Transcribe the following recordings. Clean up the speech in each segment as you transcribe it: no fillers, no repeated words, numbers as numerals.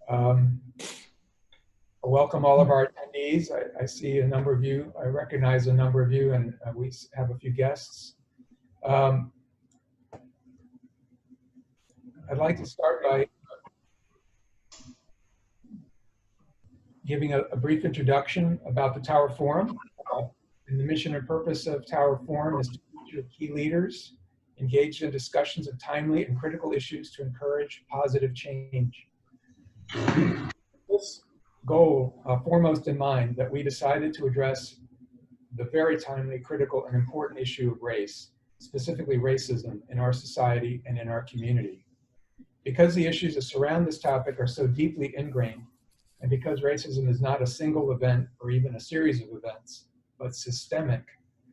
I welcome all of our attendees. I see a number of you. I recognize a number of you, and we have a few guests. I'd like to start by giving a brief introduction about the Tower Forum. And the mission and purpose of Tower Forum is to feature key leaders engaged in discussions of timely and critical issues to encourage positive change. This goal foremost in mind, that we decided to address the very timely, critical, and important issue of race, specifically racism in our society and in our community. Because the issues that surround this topic are so deeply ingrained, and because racism is not a single event or even a series of events, but systemic,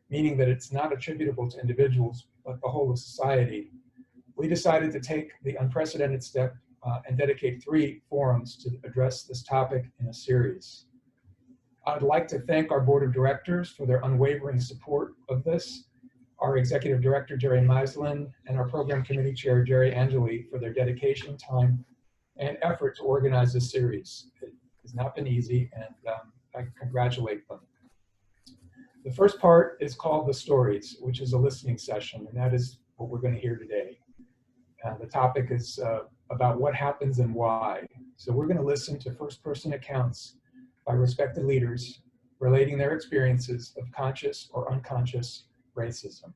meaning that it's not attributable to individuals, but the whole of society, we decided to take the unprecedented step and dedicate 3 forums to address this topic in a series. I'd like to thank our board of directors for their unwavering support of this, our executive director, Jerry Maislin, and our program committee chair, Jerry Angeli, for their dedication, time, and effort to organize this series. It has not been easy, and I congratulate them. The first part is called The Stories, which is a listening session, and that is what we're going to hear today. The topic is about what happens and why. So we're going to listen to first-person accounts by respected leaders relating their experiences of conscious or unconscious racism.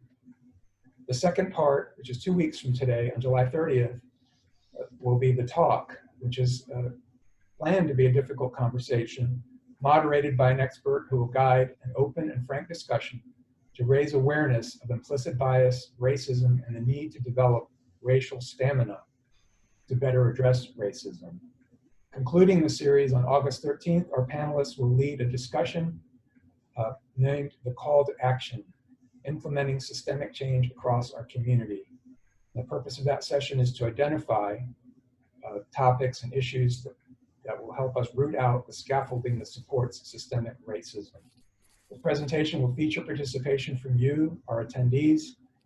The second part, which is 2 weeks from today, on July 30th, will be the talk, which is planned to be a difficult conversation, moderated by an expert who will guide an open and frank discussion to raise awareness of implicit bias, racism, and the need to develop racial stamina to better address racism. Concluding the series on August 13th, our panelists will lead a discussion named The Call to Action, Implementing Systemic Change Across Our Community. The purpose of that session is to identify topics and issues that will help us root out the scaffolding that supports systemic racism. The presentation will feature participation from you, our attendees,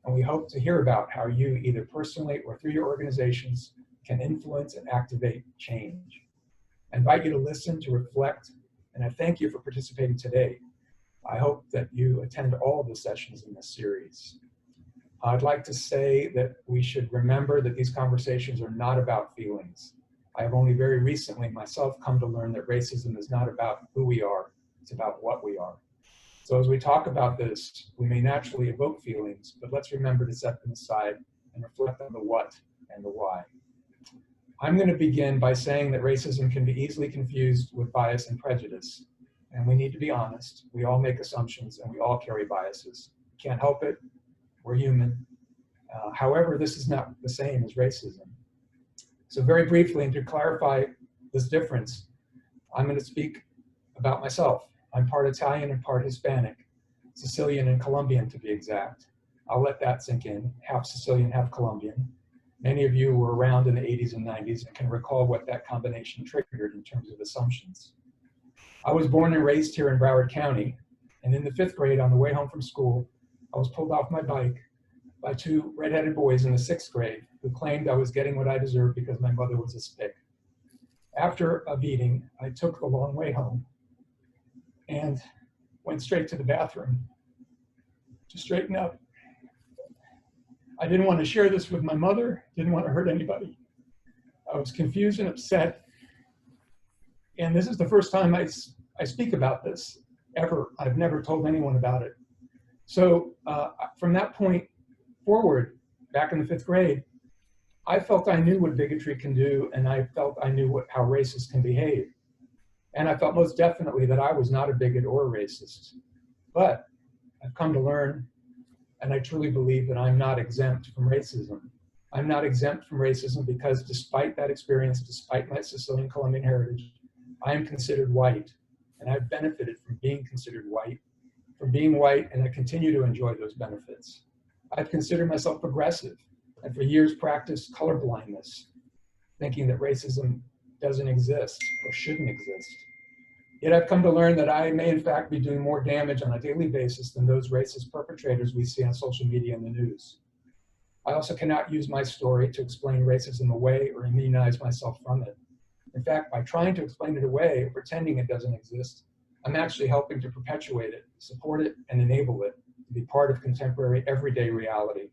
and we hope to hear about how you, either personally or through your organizations, can influence and activate change. I invite you to listen, to reflect, and I thank you for participating today. I hope that you attend all of the sessions in this series. I'd like to say that we should remember that these conversations are not about feelings. I have only very recently myself come to learn that racism is not about who we are, it's about what we are. So as we talk about this, we may naturally evoke feelings, but let's remember to set them aside and reflect on the what and the why. I'm going to begin by saying that racism can be easily confused with bias and prejudice. And we need to be honest. We all make assumptions and we all carry biases. Can't help it. We're human. However, this is not the same as racism. So very briefly, and to clarify this difference, I'm going to speak about myself. I'm part Italian and part Hispanic, Sicilian and Colombian to be exact. I'll let that sink in, half Sicilian, half Colombian. Many of you were around in the 80s and 90s and can recall what that combination triggered in terms of assumptions. I was born and raised here in Broward County, and in the 5th grade on the way home from school, I was pulled off my bike by 2 redheaded boys in the 6th grade who claimed I was getting what I deserved because my mother was a spick. After a beating, I took the long way home and went straight to the bathroom to straighten up. I didn't want to share this with my mother, didn't want to hurt anybody. I was confused and upset. And this is the first time I speak about this, ever. I've never told anyone about it. So from that point forward, back in the 5th grade, I felt I knew what bigotry can do, and I felt I knew how racists can behave. And I felt most definitely that I was not a bigot or a racist. But I've come to learn, and I truly believe that I'm not exempt from racism. I'm not exempt from racism because despite that experience, despite my Sicilian Colombian heritage, I am considered white, and I've benefited from being considered white, and I continue to enjoy those benefits. I've considered myself progressive, and for years practiced colorblindness, thinking that racism doesn't exist or shouldn't exist. Yet I've come to learn that I may in fact be doing more damage on a daily basis than those racist perpetrators we see on social media and the news. I also cannot use my story to explain racism away or immunize myself from it. In fact, by trying to explain it away or pretending it doesn't exist, I'm actually helping to perpetuate it, support it, and enable it to be part of contemporary everyday reality.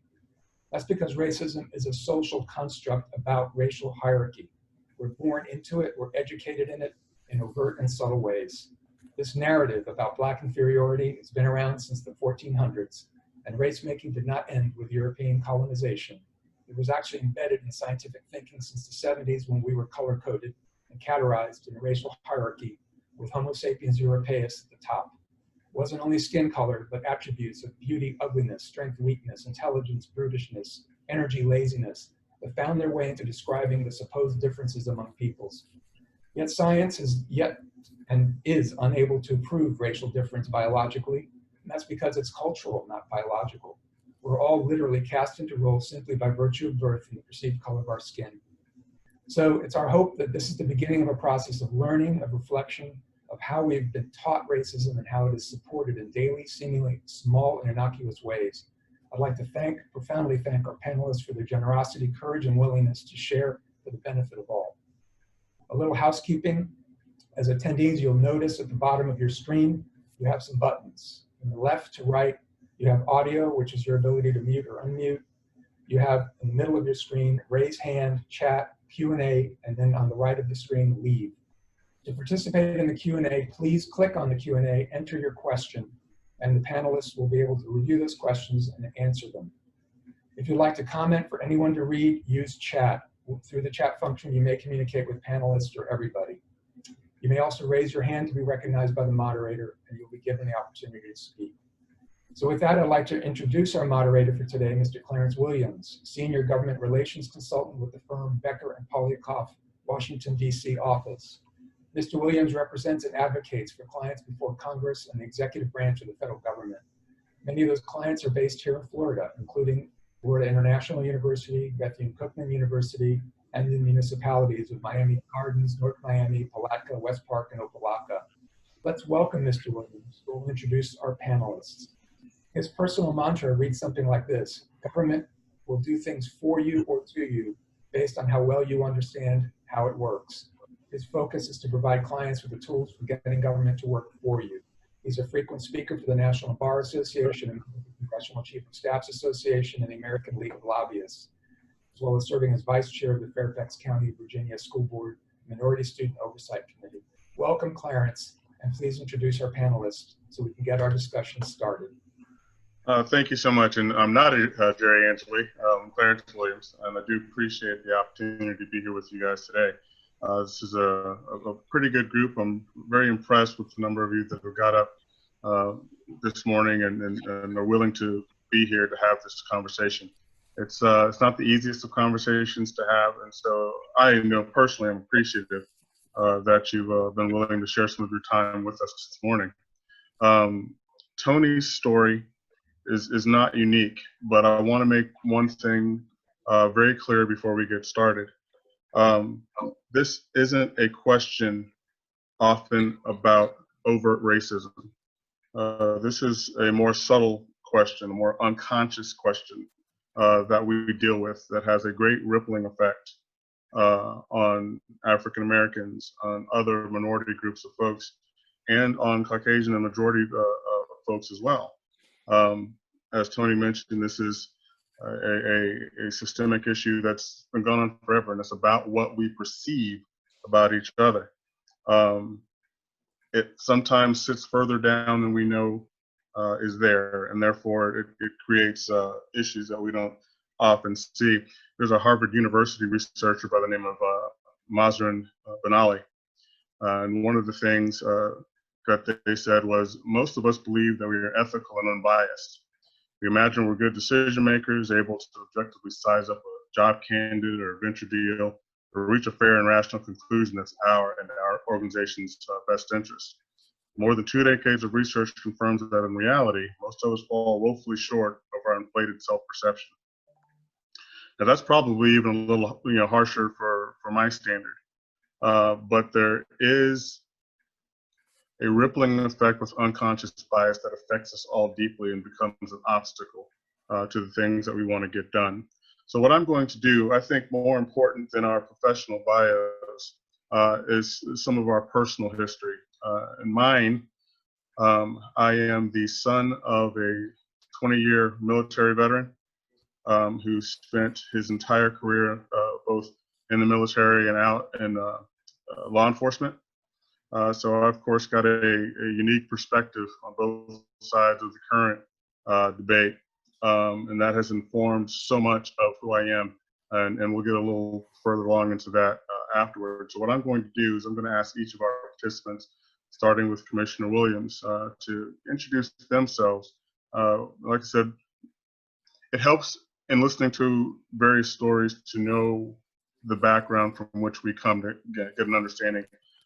That's because racism is a social construct about racial hierarchy. We're born into it, we're educated in it in overt and subtle ways. This narrative about Black inferiority has been around since the 1400s, and race making did not end with European colonization. It was actually embedded in scientific thinking since the 70s when we were color-coded and categorized in a racial hierarchy with Homo sapiens europaeus at the top. It wasn't only skin color, but attributes of beauty, ugliness, strength, weakness, intelligence, brutishness, energy, laziness, that found their way into describing the supposed differences among peoples. Yet science is unable to prove racial difference biologically, and that's because it's cultural, not biological. We're all literally cast into roles simply by virtue of birth and the perceived color of our skin. So it's our hope that this is the beginning of a process of learning, of reflection, of how we've been taught racism and how it is supported in daily, seemingly small and innocuous ways. I'd like to profoundly thank our panelists for their generosity, courage, and willingness to share for the benefit of all. A little housekeeping. As attendees, you'll notice at the bottom of your screen, you have some buttons. From the left to right, you have audio, which is your ability to mute or unmute. You have in the middle of your screen, raise hand, chat, Q&A, and then on the right of the screen, leave. To participate in the Q&A, please click on the Q&A, enter your question, and the panelists will be able to review those questions and answer them. If you'd like to comment for anyone to read, use chat. Through the chat function, you may communicate with panelists or everybody. You may also raise your hand to be recognized by the moderator, and you'll be given the opportunity to speak. So with that, I'd like to introduce our moderator for today, Mr. Clarence Williams, Senior Government Relations Consultant with the firm Becker and Polikoff, Washington, D.C. office. Mr. Williams represents and advocates for clients before Congress and the executive branch of the federal government. Many of those clients are based here in Florida, including Florida International University, Bethune-Cookman University, and the municipalities of Miami Gardens, North Miami, Palatka, West Park, and Opa-locka. Let's welcome Mr. Williams, who will introduce our panelists. His personal mantra reads something like this: government will do things for you or to you based on how well you understand how it works. His focus is to provide clients with the tools for getting government to work for you. He's a frequent speaker for the National Bar Association and the Congressional Chief of Staffs Association and the American League of Lobbyists, as well as serving as vice chair of the Fairfax County, Virginia School Board Minority Student Oversight Committee. Welcome, Clarence, and please introduce our panelists so we can get our discussion started. Thank you so much, and I'm not Jerry Ansley, I'm Clarence Williams, and I do appreciate the opportunity to be here with you guys today. This is a pretty good group. I'm very impressed with the number of you that have got up this morning and are willing to be here to have this conversation. It's not the easiest of conversations to have, and so I know personally I'm appreciative that you've been willing to share some of your time with us this morning. Tony's story is not unique, but I want to make one thing very clear before we get started. This isn't a question often about overt racism. This is a more subtle question, a more unconscious question that we deal with that has a great rippling effect on African Americans, on other minority groups of folks, and on Caucasian and majority folks as well. As Tony mentioned, this is a systemic issue that's been going on forever, and it's about what we perceive about each other. It sometimes sits further down than we know is there, and therefore it creates issues that we don't often see. There's a Harvard University researcher by the name of Mazrin Benali, and one of the things that they said was, most of us believe that we are ethical and unbiased. We imagine we're good decision makers, able to objectively size up a job candidate or a venture deal, or reach a fair and rational conclusion that's our and our organization's best interest. More than 2 decades of research confirms that in reality, most of us fall woefully short of our inflated self-perception. Now that's probably even a little harsher for my standard, but there is a rippling effect with unconscious bias that affects us all deeply and becomes an obstacle to the things that we want to get done. So what I'm going to do, I think more important than our professional bios, is some of our personal history. In mine, I am the son of a 20-year military veteran who spent his entire career both in the military and out in law enforcement. So I, of course, got a unique perspective on both sides of the current debate, and that has informed so much of who I am, and we'll get a little further along into that afterwards. So what I'm going to do is I'm going to ask each of our participants, starting with Commissioner Williams, to introduce themselves. Like I said, it helps in listening to various stories to know the background from which we come to get an understanding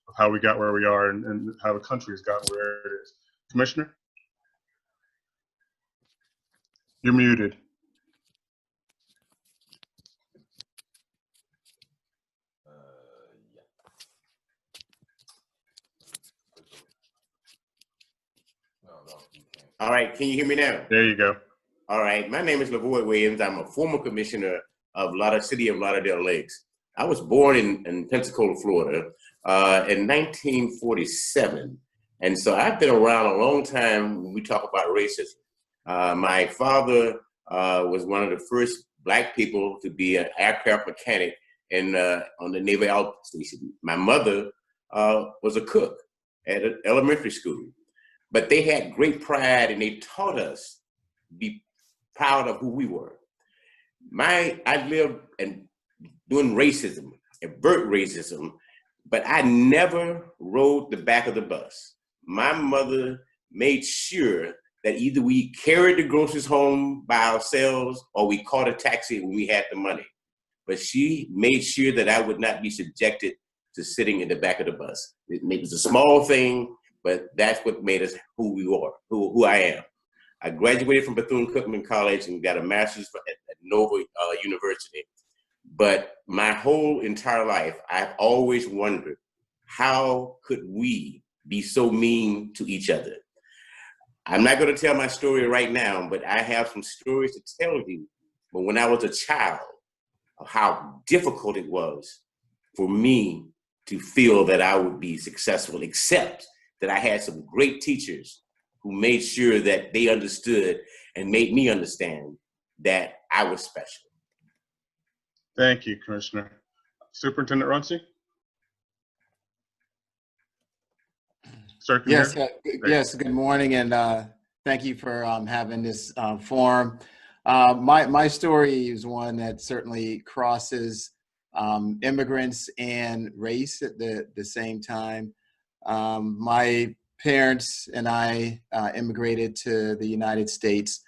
of how we got where we are and how the country has gotten where it is. Commissioner, you're muted. All right, can you hear me now? There you go. All right, my name is LaVoy Williams. I'm a former commissioner of City of Lauderdale Lakes. I was born in Pensacola, Florida in 1947. And so I've been around a long time when we talk about racism. My father was one of the first Black people to be an aircraft mechanic on the Naval Air Station. My mother was a cook at an elementary school. But they had great pride and they taught us to be proud of who we were. I lived and doing racism, avert racism, but I never rode the back of the bus. My mother made sure that either we carried the groceries home by ourselves or we caught a taxi when we had the money. But she made sure that I would not be subjected to sitting in the back of the bus. It was a small thing, but that's what made us who we are, who I am. I graduated from Bethune-Cookman College and got a master's at Nova University. But my whole entire life, I've always wondered, how could we be so mean to each other? I'm not going to tell my story right now, but I have some stories to tell you. But when I was a child, of how difficult it was for me to feel that I would be successful, except that I had some great teachers who made sure that they understood and made me understand that I was special. Thank you, Commissioner. Superintendent Runcie? Sir, can you Yes, hear? yes. Good morning, and thank you for having this forum. My story is one that certainly crosses immigrants and race at the same time. My parents and I immigrated to the United States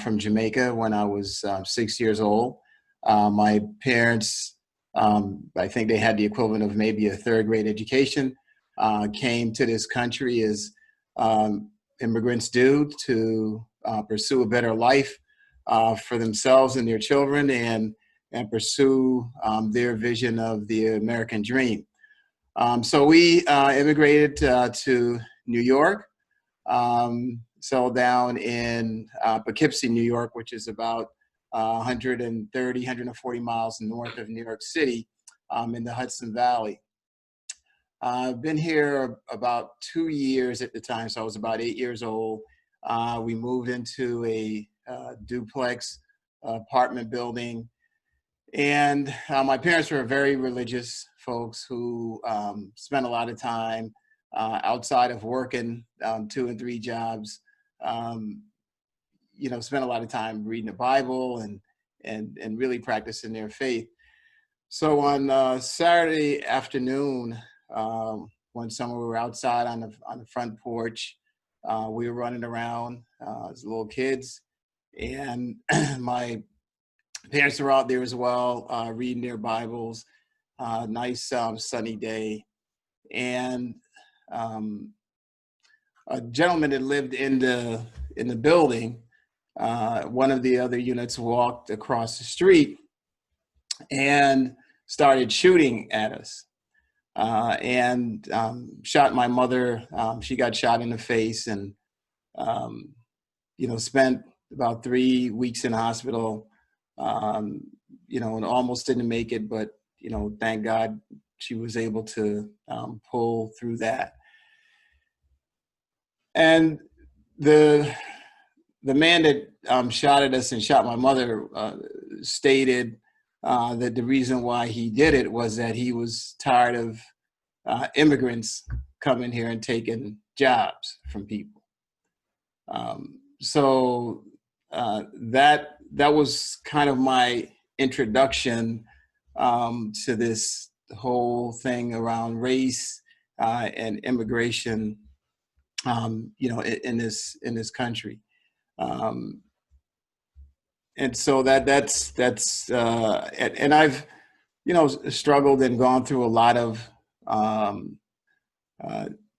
from Jamaica when I was 6 years old. My parents, I think they had the equivalent of maybe a third grade education, came to this country as immigrants do to pursue a better life for themselves and their children and pursue their vision of the American dream. So we immigrated to New York, settled down in Poughkeepsie, New York, which is about 130, 140 miles north of New York City in the Hudson Valley. I've been here about 2 years at the time, so I was about 8 years old. We moved into a duplex apartment building. And my parents were very religious folks who spent a lot of time outside of working 2 and 3 jobs, spent a lot of time reading the Bible and really practicing their faith. So on Saturday afternoon, one summer we were outside on the front porch. We were running around as little kids, and my parents were out there as well, reading their Bibles. Nice sunny day, and a gentleman that lived in the building, one of the other units walked across the street and started shooting at us, and shot my mother. She got shot in the face, and spent about 3 weeks in the hospital. And almost didn't make it, but thank God she was able to pull through that. And the man that shot at us and shot my mother stated that the reason why he did it was that he was tired of immigrants coming here and taking jobs from people. So that was kind of my introduction to this whole thing around race and immigration, in this country. And so that's and I've, struggled and gone through a lot of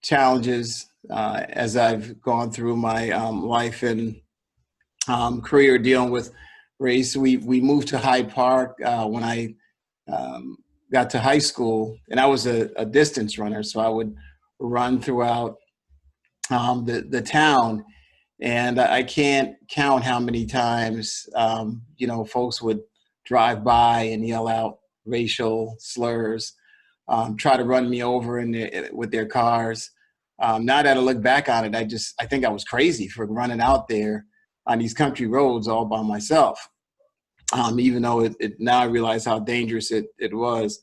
challenges as I've gone through my life and career dealing with race. We moved to Hyde Park when I got to high school, and I was a distance runner, so I would run throughout the town. And I can't count how many times, folks would drive by and yell out racial slurs, try to run me over with their cars. Now that I look back on it, I think I was crazy for running out there on these country roads all by myself, even though now I realize how dangerous it was.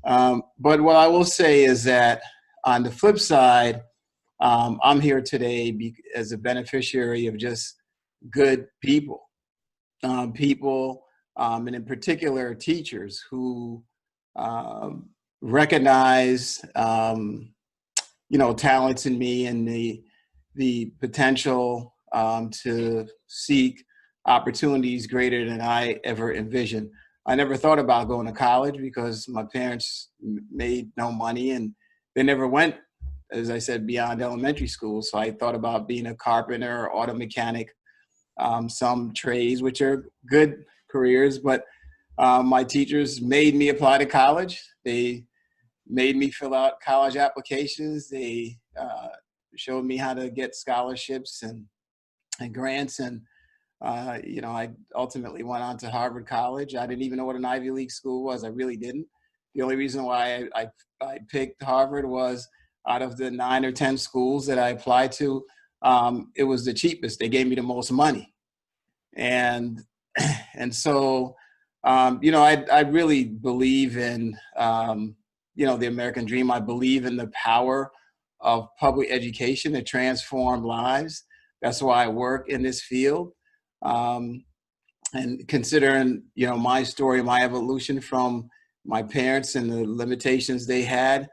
But what I will say is that on the flip side, I'm here today as a beneficiary of just good people, and in particular teachers who recognize, talents in me and the potential to seek opportunities greater than I ever envisioned. I never thought about going to college because my parents made no money and they never went, as I said, beyond elementary school. So I thought about being a carpenter, auto mechanic, some trades, which are good careers, but my teachers made me apply to college. They made me fill out college applications. They showed me how to get scholarships and grants. And, I ultimately went on to Harvard College. I didn't even know what an Ivy League school was. I really didn't. The only reason why I picked Harvard was out of the 9 or 10 schools that I applied to, it was the cheapest. They gave me the most money. And so, I really believe in, the American dream. I believe in the power of public education to transform lives. That's why I work in this field. And considering, my story, my evolution from my parents and the limitations they had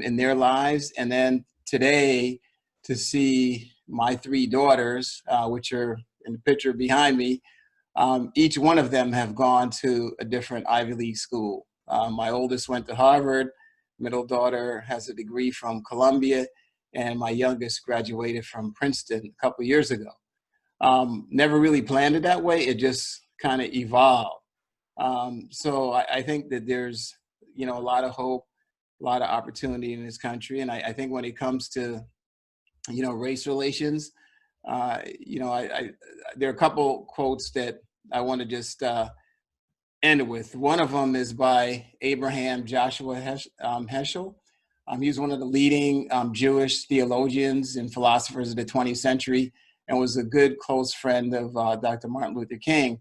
in their lives. And then today to see my 3 daughters, which are in the picture behind me, each one of them have gone to a different Ivy League school. My oldest went to Harvard, middle daughter has a degree from Columbia, and my youngest graduated from Princeton a couple of years ago. Never really planned it that way. It just kind of evolved. So I think that there's, a lot of hope, a lot of opportunity in this country. And I think when it comes to, race relations, there are a couple quotes that I want to just end with. One of them is by Abraham Joshua Heschel. He's one of the leading Jewish theologians and philosophers of the 20th century and was a good close friend of Dr. Martin Luther King.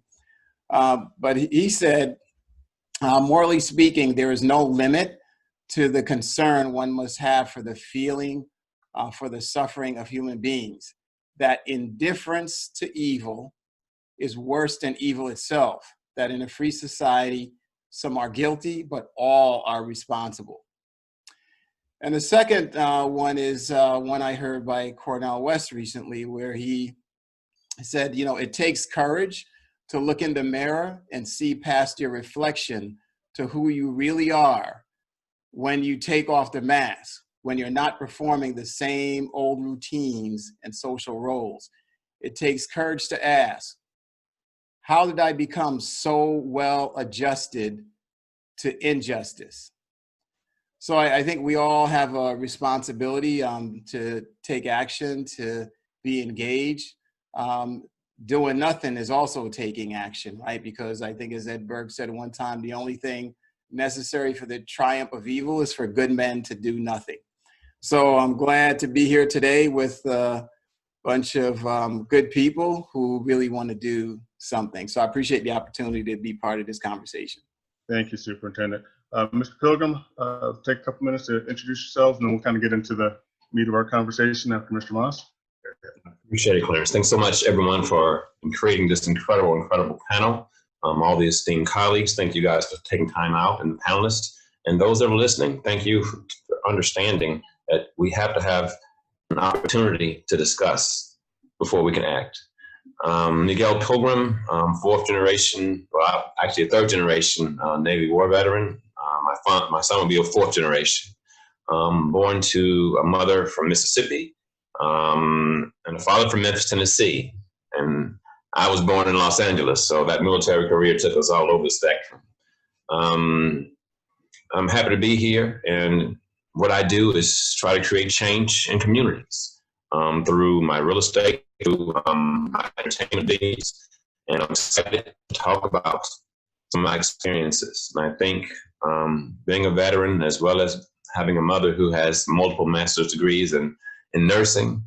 But he said, morally speaking, there is no limit to the concern one must have for the feeling, for the suffering of human beings, that indifference to evil is worse than evil itself, that in a free society, some are guilty, but all are responsible. And the second one is one I heard by Cornel West recently, where he said, it takes courage to look in the mirror and see past your reflection to who you really are when you take off the mask, when you're not performing the same old routines and social roles. It takes courage to ask, how did I become so well adjusted to injustice? So I think we all have a responsibility to take action, to be engaged. Doing nothing is also taking action, right? Because I think, as Ed Berg said one time, the only thing necessary for the triumph of evil is for good men to do nothing. So I'm glad to be here today with a bunch of good people who really want to do something. So I appreciate the opportunity to be part of this conversation. Thank you, Superintendent. Mr. Pilgrim, take a couple minutes to introduce yourselves, and then we'll kind of get into the meat of our conversation after Mr. Moss. Appreciate it, Clarence. Thanks so much, everyone, for creating this incredible panel. All the esteemed colleagues, thank you guys for taking time out, and the panelists. And those that are listening, thank you for understanding that we have to have an opportunity to discuss before we can act. Miguel Pilgrim, fourth generation, well, actually a third generation Navy war veteran. My son will be a fourth generation. Born to a mother from Mississippi and a father from Memphis, Tennessee. And I was born in Los Angeles, so that military career took us all over the spectrum. I'm happy to be here, and what I do is try to create change in communities through my real estate, through my entertainment needs, and I'm excited to talk about some of my experiences. And I think being a veteran, as well as having a mother who has multiple master's degrees in nursing,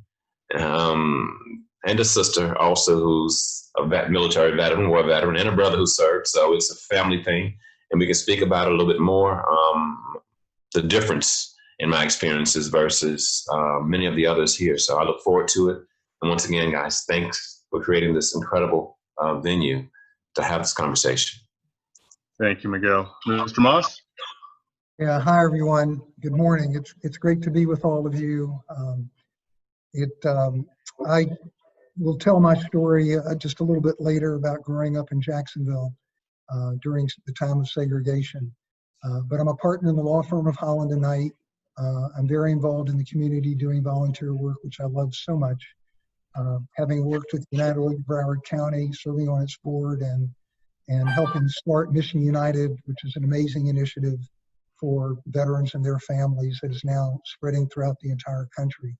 and a sister also who's a military veteran, war veteran, and a brother who served, so it's a family thing, and we can speak about it a little bit more, the difference in my experiences versus many of the others here. So I look forward to it. And once again, guys, thanks for creating this incredible venue to have this conversation. Thank you, Miguel. Mr. Moss? Yeah, hi everyone. Good morning. It's great to be with all of you. I will tell my story just a little bit later about growing up in Jacksonville during the time of segregation. But I'm a partner in the law firm of Holland and Knight. I'm very involved in the community doing volunteer work, which I love so much. Having worked with United Way of Broward County, serving on its board, and helping start Mission United, which is an amazing initiative for veterans and their families that is now spreading throughout the entire country.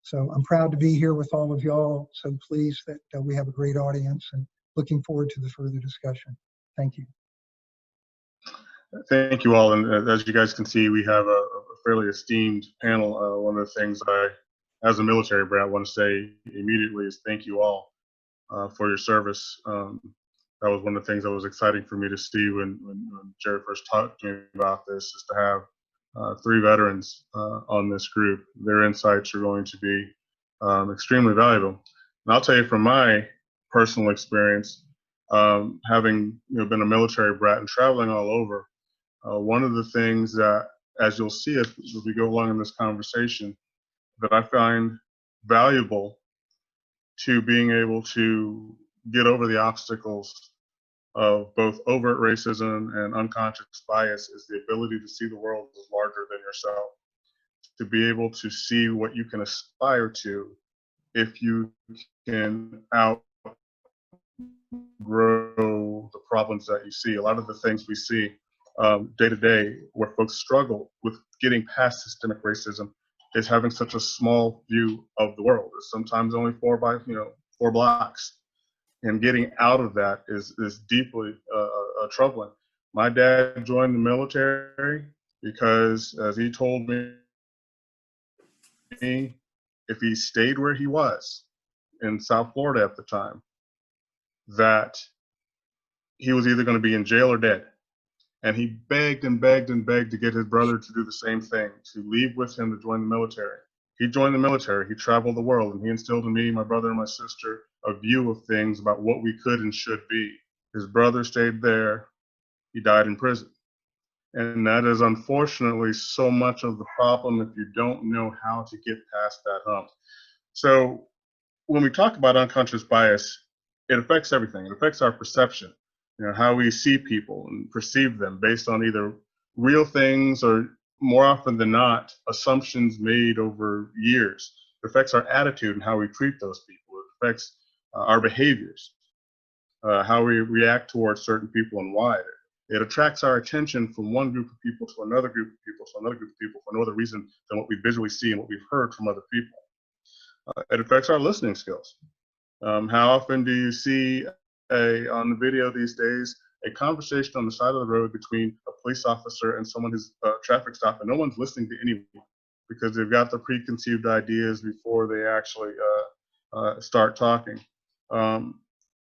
So I'm proud to be here with all of y'all. So pleased that we have a great audience, and looking forward to the further discussion. Thank you. Thank you all. And as you guys can see, we have a fairly esteemed panel. One of the things I, as a military brat, want to say immediately is thank you all for your service. That was one of the things that was exciting for me to see when Jerry first talked to me about this, is to have 3 veterans on this group. Their insights are going to be extremely valuable. And I'll tell you from my personal experience, having been a military brat and traveling all over, one of the things that, as you'll see as we go along in this conversation, that I find valuable to being able to get over the obstacles of both overt racism and unconscious bias is the ability to see the world as larger than yourself, to be able to see what you can aspire to if you can outgrow the problems that you see. A lot of the things we see day to day where folks struggle with getting past systemic racism is having such a small view of the world. It's sometimes only 4 blocks. And getting out of that is deeply troubling. My dad joined the military because, as he told me, if he stayed where he was in South Florida at the time, that he was either going to be in jail or dead. And he begged and begged and begged to get his brother to do the same thing, to leave with him to join the military. He joined the military, he traveled the world, and he instilled in me, my brother and my sister, a view of things about what we could and should be. His brother stayed there, he died in prison. And that is unfortunately so much of the problem if you don't know how to get past that hump. So when we talk about unconscious bias, it affects everything. It affects our perception, how we see people and perceive them based on either real things or, more often than not, assumptions made over years. It affects our attitude and how we treat those people. It affects our behaviors, how we react towards certain people and why. It attracts our attention from one group of people to another group of people to another group of people for no other reason than what we visually see and what we've heard from other people. It affects our listening skills. How often do you see on the video these days a conversation on the side of the road between a police officer and someone who's traffic stop, and no one's listening to anyone because they've got the preconceived ideas before they actually start talking.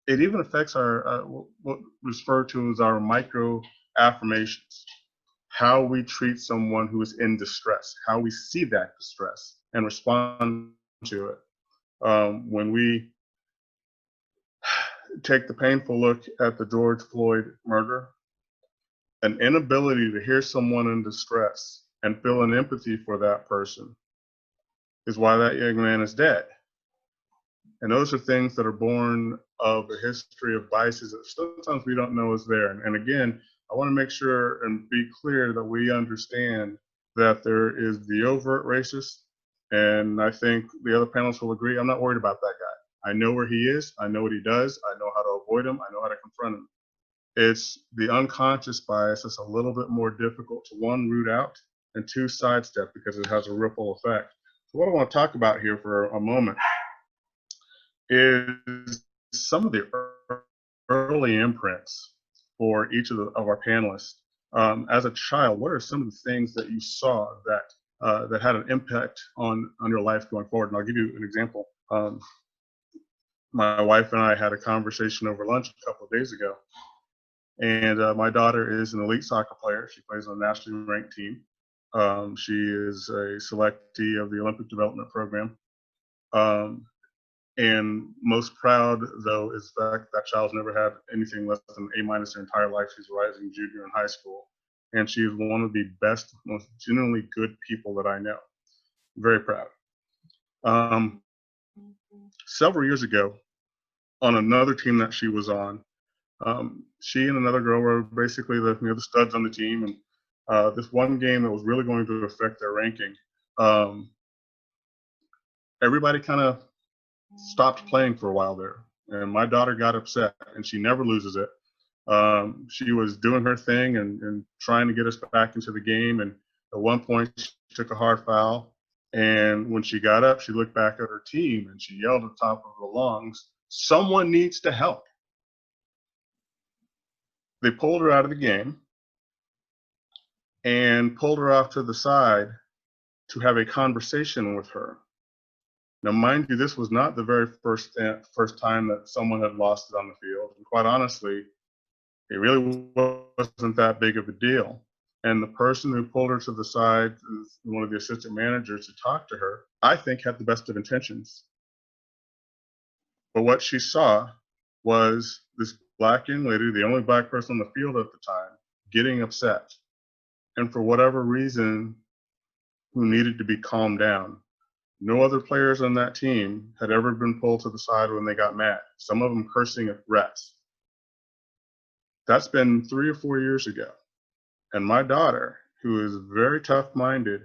It even affects our what referred to as our micro affirmations, how we treat someone who is in distress, how we see that distress and respond to it. When we take the painful look at the George Floyd murder, an inability to hear someone in distress and feel an empathy for that person is why that young man is dead. And those are things that are born of a history of biases that sometimes we don't know is there. And again, I want to make sure and be clear that we understand that there is the overt racist, and I think the other panelists will agree, I'm not worried about that guy. I know where he is, I know what he does, I know how to avoid him, I know how to confront him. It's the unconscious bias that's a little bit more difficult to, one, root out, and two, sidestep, because it has a ripple effect. So what I want to talk about here for a moment is some of the early imprints for each of our panelists. As a child, what are some of the things that you saw that had an impact on your life going forward? And I'll give you an example. My wife and I had a conversation over lunch a couple of days ago, and my daughter is an elite soccer player. She plays on a nationally ranked team. She is a selectee of the Olympic Development Program. And most proud, though, is the fact that child's never had anything less than A- her entire life. She's a rising junior in high school. And she is one of the best, most genuinely good people that I know. Very proud. Several years ago, on another team that she was on, she and another girl were basically the studs on the team. And this one game that was really going to affect their ranking, everybody kind of stopped playing for a while there, and my daughter got upset, and she never loses it. She was doing her thing and trying to get us back into the game, and at one point she took a hard foul, and when she got up, she looked back at her team and she yelled at the top of her lungs, "Someone needs to help." They pulled her out of the game and pulled her off to the side to have a conversation with her. Now, mind you, this was not the very first time that someone had lost it on the field. And quite honestly, it really wasn't that big of a deal. And the person who pulled her to the side, one of the assistant managers, to talk to her, I think had the best of intentions. But what she saw was this black young lady, the only black person on the field at the time, getting upset. And for whatever reason, who needed to be calmed down. No other players on that team had ever been pulled to the side when they got mad, some of them cursing at refs. That's been 3 or 4 years ago. And my daughter, who is very tough-minded,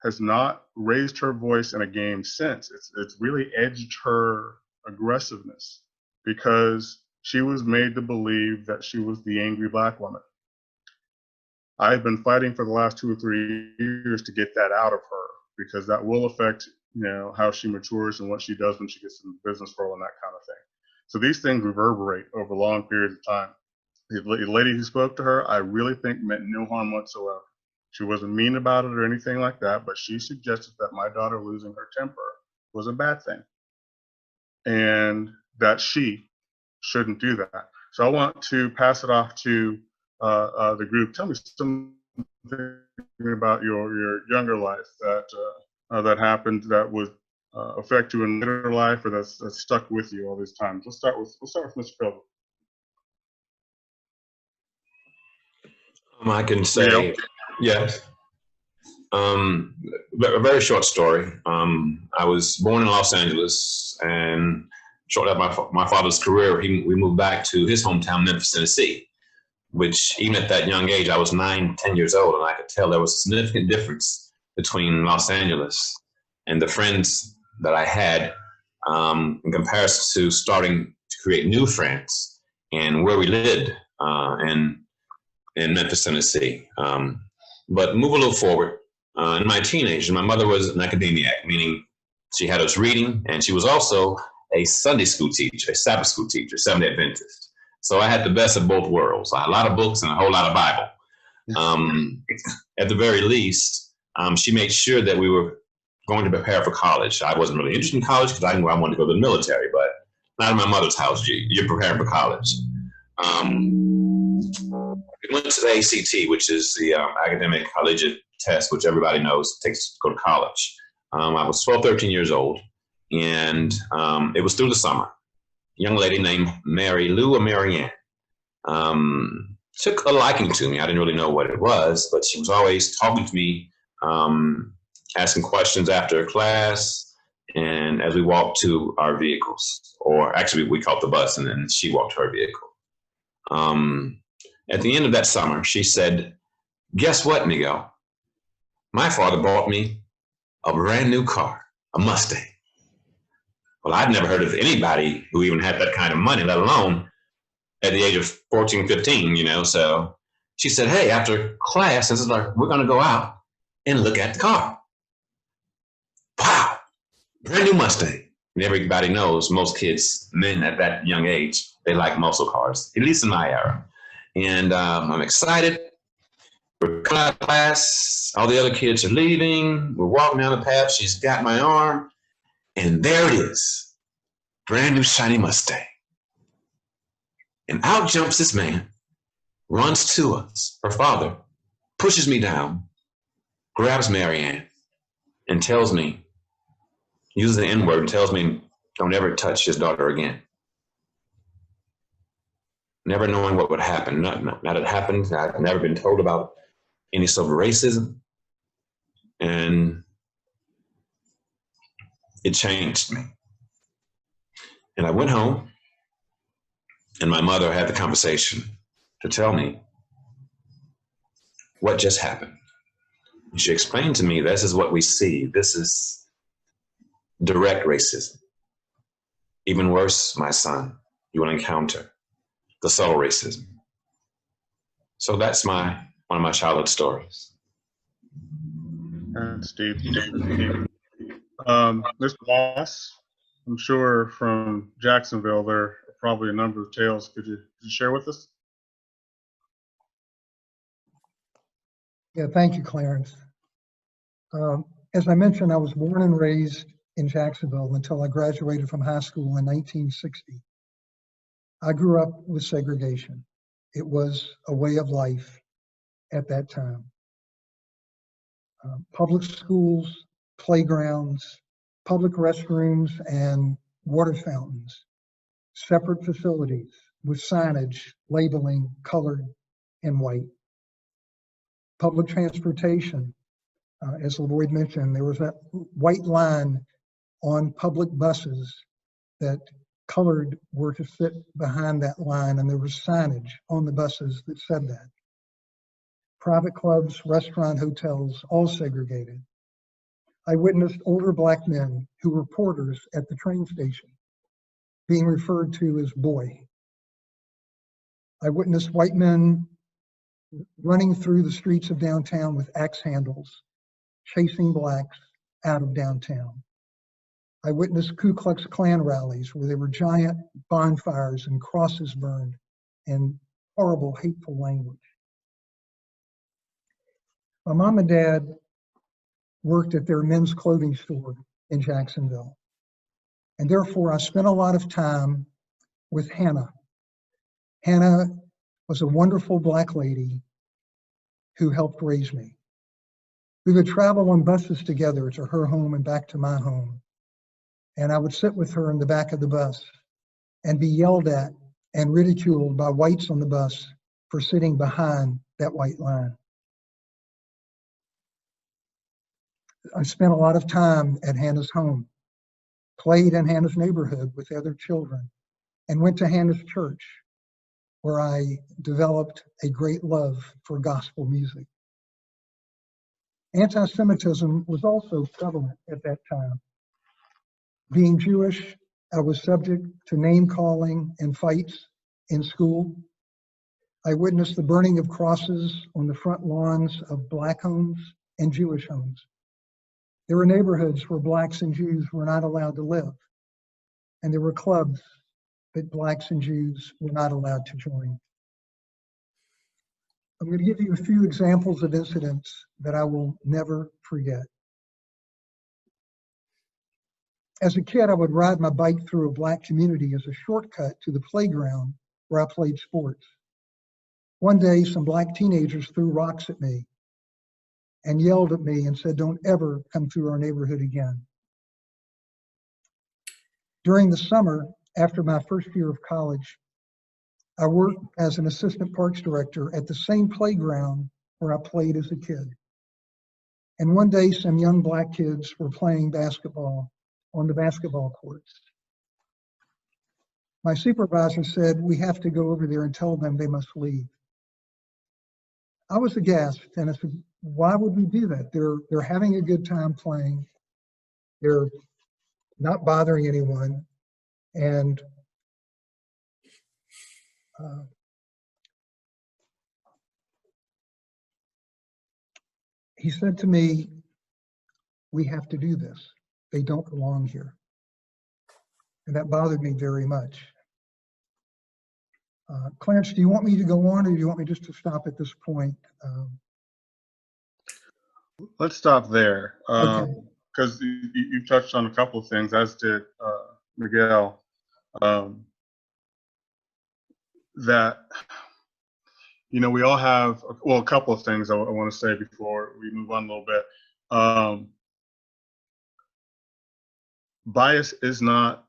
has not raised her voice in a game since. It's really edged her aggressiveness because she was made to believe that she was the angry black woman. I've been fighting for the last 2 or 3 years to get that out of her because that will affect how she matures and what she does when she gets in the business role and that kind of thing. So these things reverberate over long periods of time. The lady who spoke to her, I really think meant no harm whatsoever. She wasn't mean about it or anything like that, but she suggested that my daughter losing her temper was a bad thing and that she shouldn't do that. So I want to pass it off to the group. Tell me something about your younger life that happened that would affect you in later life, or that's stuck with you all these times. We'll start with Mr. Philbin. I can say yes. A very short story. I was born in Los Angeles, and shortly after my father's career, we moved back to his hometown, Memphis, Tennessee. Which even at that young age, I was 9, 10 years old, and I could tell there was a significant difference between Los Angeles and the friends that I had in comparison to starting to create new friends and where we lived in Memphis, Tennessee. But move a little forward. In my teenage, my mother was an academiac, meaning she had us reading, and she was also a Sunday school teacher, a Sabbath school teacher, Seventh-day Adventist. So I had the best of both worlds. I had a lot of books and a whole lot of Bible. At the very least, she made sure that we were going to prepare for college. I wasn't really interested in college because I knew I wanted to go to the military, but not in my mother's house. You're preparing for college. We went to the ACT, which is the academic collegiate test, which everybody knows it takes to go to college. I was 12, 13 years old, and it was through the summer. A young lady named Mary Lou or Marianne took a liking to me. I didn't really know what it was, but she was always talking to me, asking questions after class, and as we walked to our vehicles, or actually we caught the bus and then she walked to her vehicle. At the end of that summer, she said, "Guess what, Miguel? My father bought me a brand new car, a Mustang." Well, I'd never heard of anybody who even had that kind of money, let alone at the age of 14, 15, you know. So she said, "Hey, after class, this is like, we're going to go out and look at the car." Wow, brand new Mustang. And everybody knows most kids, men at that young age, they like muscle cars, at least in my era. And I'm excited. We're coming out of class. All the other kids are leaving. We're walking down the path. She's got my arm. And there it is. Brand new shiny Mustang. And out jumps this man, runs to us, her father, pushes me down, grabs Marianne, and tells me, uses the N-word, and tells me, don't ever touch his daughter again. Never knowing what would happen. Not it happened. I've never been told about any sort of racism. And it changed me. And I went home, and my mother had the conversation to tell me what just happened. She explained to me, this is what we see. This is direct racism. Even worse, my son, you will encounter the subtle racism. So that's one of my childhood stories. Steve. Mr. Moss, I'm sure from Jacksonville there are probably a number of tales. Could you share with us? Yeah, thank you, Clarence. As I mentioned, I was born and raised in Jacksonville until I graduated from high school in 1960. I grew up with segregation. It was a way of life at that time. Public schools, playgrounds, public restrooms, and water fountains, separate facilities with signage labeling colored and white. Public transportation, as LaVoy mentioned, there was that white line on public buses that colored were to sit behind that line, and there was signage on the buses that said that. Private clubs, restaurant, hotels, all segregated. I witnessed older Black men who were porters at the train station being referred to as boy. I witnessed white men running through the streets of downtown with axe handles, chasing Blacks out of downtown. I witnessed Ku Klux Klan rallies where there were giant bonfires and crosses burned and horrible, hateful language. My mom and dad worked at their men's clothing store in Jacksonville. And therefore, I spent a lot of time with Hannah. Hannah was a wonderful Black lady who helped raise me. We would travel on buses together to her home and back to my home. And I would sit with her in the back of the bus and be yelled at and ridiculed by whites on the bus for sitting behind that white line. I spent a lot of time at Hannah's home, played in Hannah's neighborhood with other children, and went to Hannah's church, where I developed a great love for gospel music. Anti-Semitism was also prevalent at that time. Being Jewish, I was subject to name-calling and fights in school. I witnessed the burning of crosses on the front lawns of Black homes and Jewish homes. There were neighborhoods where Blacks and Jews were not allowed to live. And there were clubs that blacks and Jews were not allowed to join. I'm going to give you a few examples of incidents that I will never forget. As a kid, I would ride my bike through a black community as a shortcut to the playground where I played sports. One day, some black teenagers threw rocks at me and yelled at me and said, "Don't ever come through our neighborhood again." During the summer, after my first year of college, I worked as an assistant parks director at the same playground where I played as a kid. And one day, some young black kids were playing basketball on the basketball courts. My supervisor said, "We have to go over there and tell them they must leave." I was aghast, and I said, "Why would we do that? They're having a good time playing. They're not bothering anyone." And he said to me, "We have to do this. They don't belong here." And that bothered me very much. Clarence, do you want me to go on, or do you want me just to stop at this point? Let's stop there, Okay. because you touched on a couple of things, as did Miguel, that, we all have, well, a couple of things I want to say before we move on a little bit. Bias is not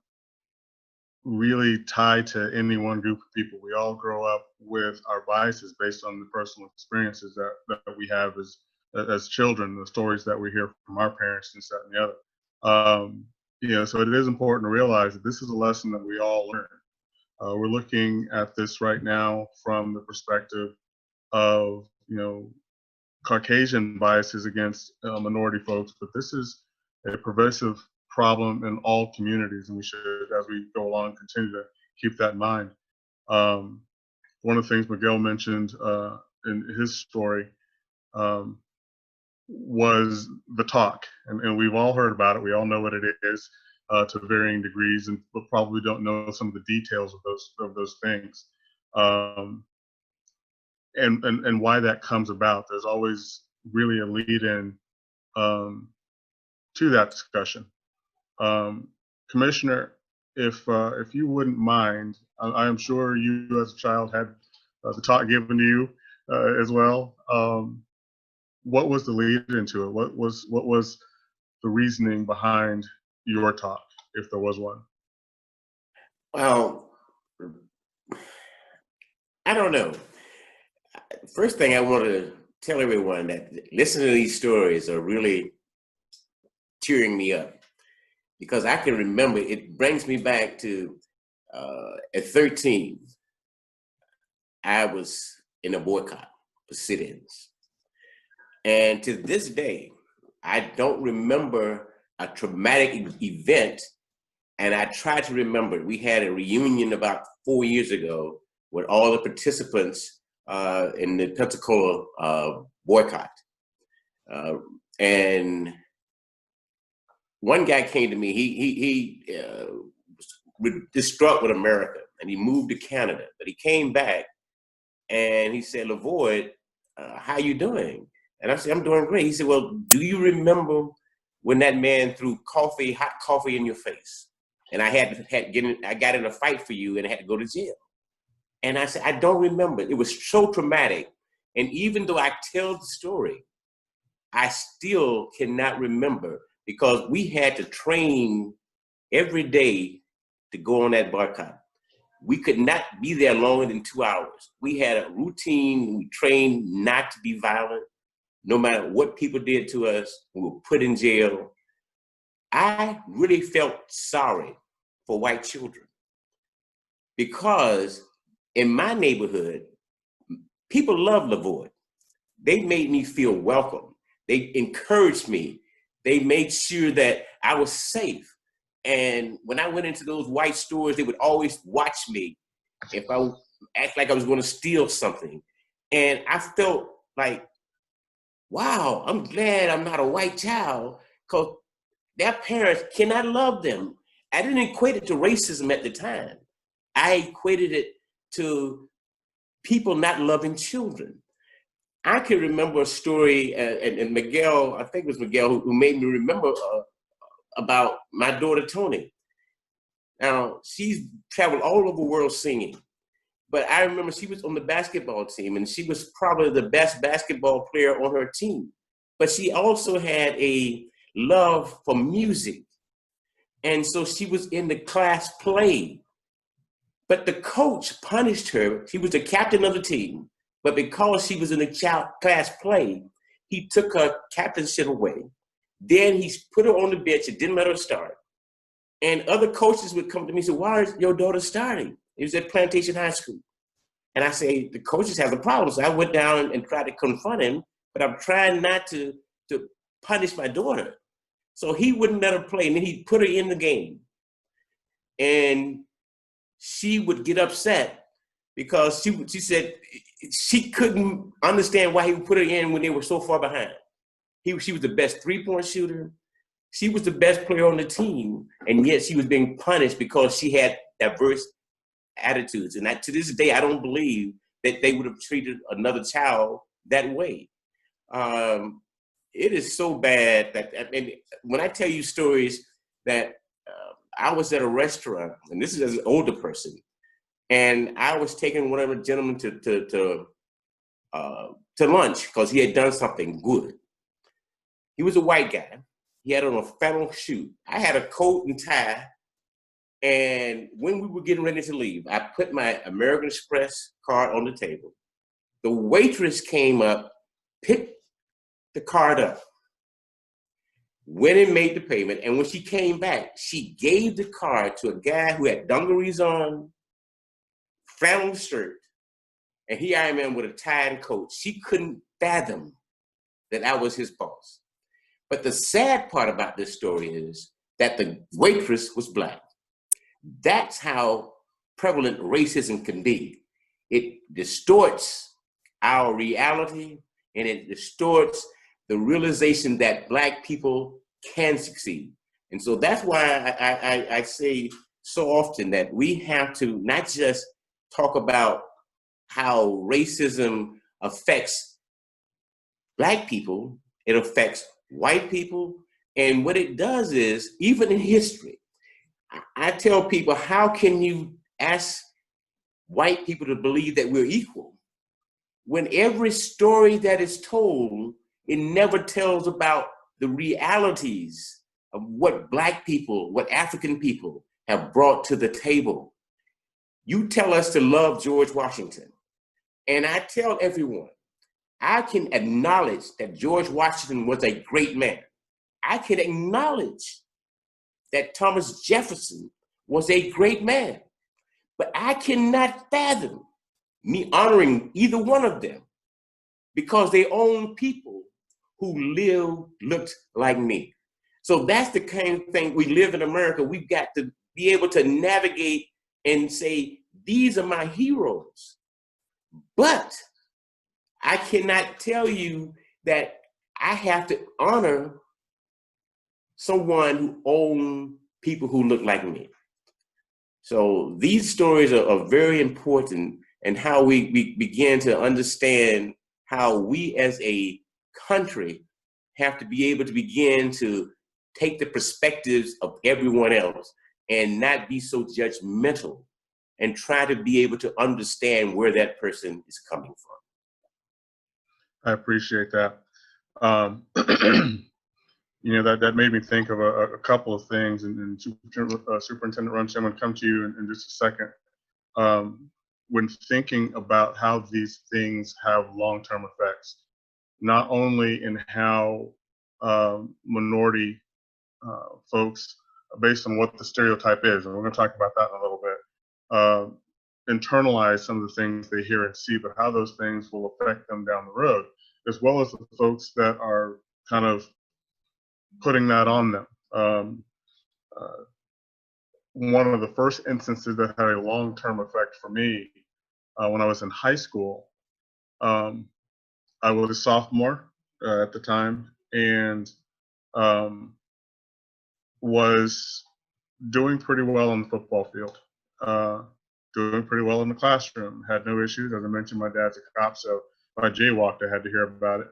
really tied to any one group of people. We all grow up with our biases based on the personal experiences that we have as children, the stories that we hear from our parents, and that and the other. So it is important to realize that this is a lesson that we all learn. We're looking at this right now from the perspective of, Caucasian biases against minority folks, but this is a pervasive problem in all communities, and we should, as we go along, continue to keep that in mind. One of the things Miguel mentioned in his story was the talk, and we've all heard about it. We all know what it is to varying degrees, and but probably don't know some of the details of those things, and why that comes about. There's always really a lead-in to that discussion. Commissioner, if you wouldn't mind, I am sure you as a child had the talk given to you as well. What was the lead into it? What was the reasoning behind your talk, if there was one? Well, I don't know. First thing I want to tell everyone that listening to these stories are really tearing me up, because I can remember, it brings me back to at 13, I was in a boycott for sit-ins. And to this day, I don't remember a traumatic event, and I try to remember it. We had a reunion about 4 years ago with all the participants in the Pensacola boycott. And one guy came to me, he was distraught with America, and he moved to Canada, but he came back and he said, "Lavoie, how you doing?" And I said, "I'm doing great." He said, "Well, do you remember when that man threw hot coffee in your face? And I got in a fight for you and I had to go to jail." And I said, "I don't remember. It was so traumatic. And even though I tell the story, I still cannot remember, because we had to train every day to go on that boycott. We could not be there longer than 2 hours. We had a routine. We trained not to be violent. No matter what people did to us, we were put in jail. I really felt sorry for white children, because in my neighborhood, people love Lavoie. They made me feel welcome. They encouraged me. They made sure that I was safe. And when I went into those white stores, they would always watch me if I act like I was going to steal something. And I felt like, wow, I'm glad I'm not a white child, because their parents cannot love them. I didn't equate it to racism at the time. I equated it to people not loving children. I can remember a story, and Miguel, I think it was Miguel, who made me remember about my daughter, Tony. Now, she's traveled all over the world singing, but I remember she was on the basketball team, and she was probably the best basketball player on her team. But she also had a love for music. And so she was in the class play. But the coach punished her. He was the captain of the team. But because she was in the class play, he took her captainship away. Then he put her on the bench and didn't let her start. And other coaches would come to me and say, why is your daughter starting? It was at Plantation High School. And I say, the coaches have a problem. So I went down and tried to confront him, but I'm trying not to punish my daughter. So he wouldn't let her play. And then he'd put her in the game. And she would get upset because she said she couldn't understand why he would put her in when they were so far behind. She was the best three-point shooter. She was the best player on the team. And yet she was being punished because she had diverse attitudes. And to this day, I don't believe that they would have treated another child that way. It is so bad that, I mean, when I tell you stories that I was at a restaurant, and this is as an older person, and I was taking one of the gentlemen to lunch because he had done something good. He was a white guy. He had on a flannel suit. I had a coat and tie. And when we were getting ready to leave, I put my American Express card on the table. The waitress came up, picked the card up, went and made the payment. And when she came back, she gave the card to a guy who had dungarees on, flannel shirt, and here I am with a tie and coat. She couldn't fathom that I was his boss. But the sad part about this story is that the waitress was Black. That's how prevalent racism can be. It distorts our reality, and it distorts the realization that Black people can succeed. And so that's why I say so often that we have to not just talk about how racism affects Black people, it affects white people. And what it does is, even in history, I tell people, how can you ask white people to believe that we're equal when every story that is told, it never tells about the realities of what Black people, what African people have brought to the table? You tell us to love George Washington. And I tell everyone, I can acknowledge that George Washington was a great man. I can acknowledge that Thomas Jefferson was a great man. But I cannot fathom me honoring either one of them because they own people who looked like me. So that's the kind of thing. We live in America. We've got to be able to navigate and say, these are my heroes. But I cannot tell you that I have to honor someone who owns people who look like me. So these stories are very important, and how we begin to understand how we as a country have to be able to begin to take the perspectives of everyone else and not be so judgmental, and try to be able to understand where that person is coming from. I appreciate that. You know, that made me think of a couple of things, and Superintendent Runch, I'm going to come to you in just a second. When thinking about how these things have long-term effects, not only in how minority folks, based on what the stereotype is, and we're going to talk about that in a little bit, internalize some of the things they hear and see, but how those things will affect them down the road, as well as the folks that are kind of putting that on them. One of the first instances that had a long-term effect for me when I was in high school, I was a sophomore at the time, and was doing pretty well on the football field. doing pretty well in the classroom, had no issues. As I mentioned, my dad's a cop, so if I jaywalked, I had to hear about it.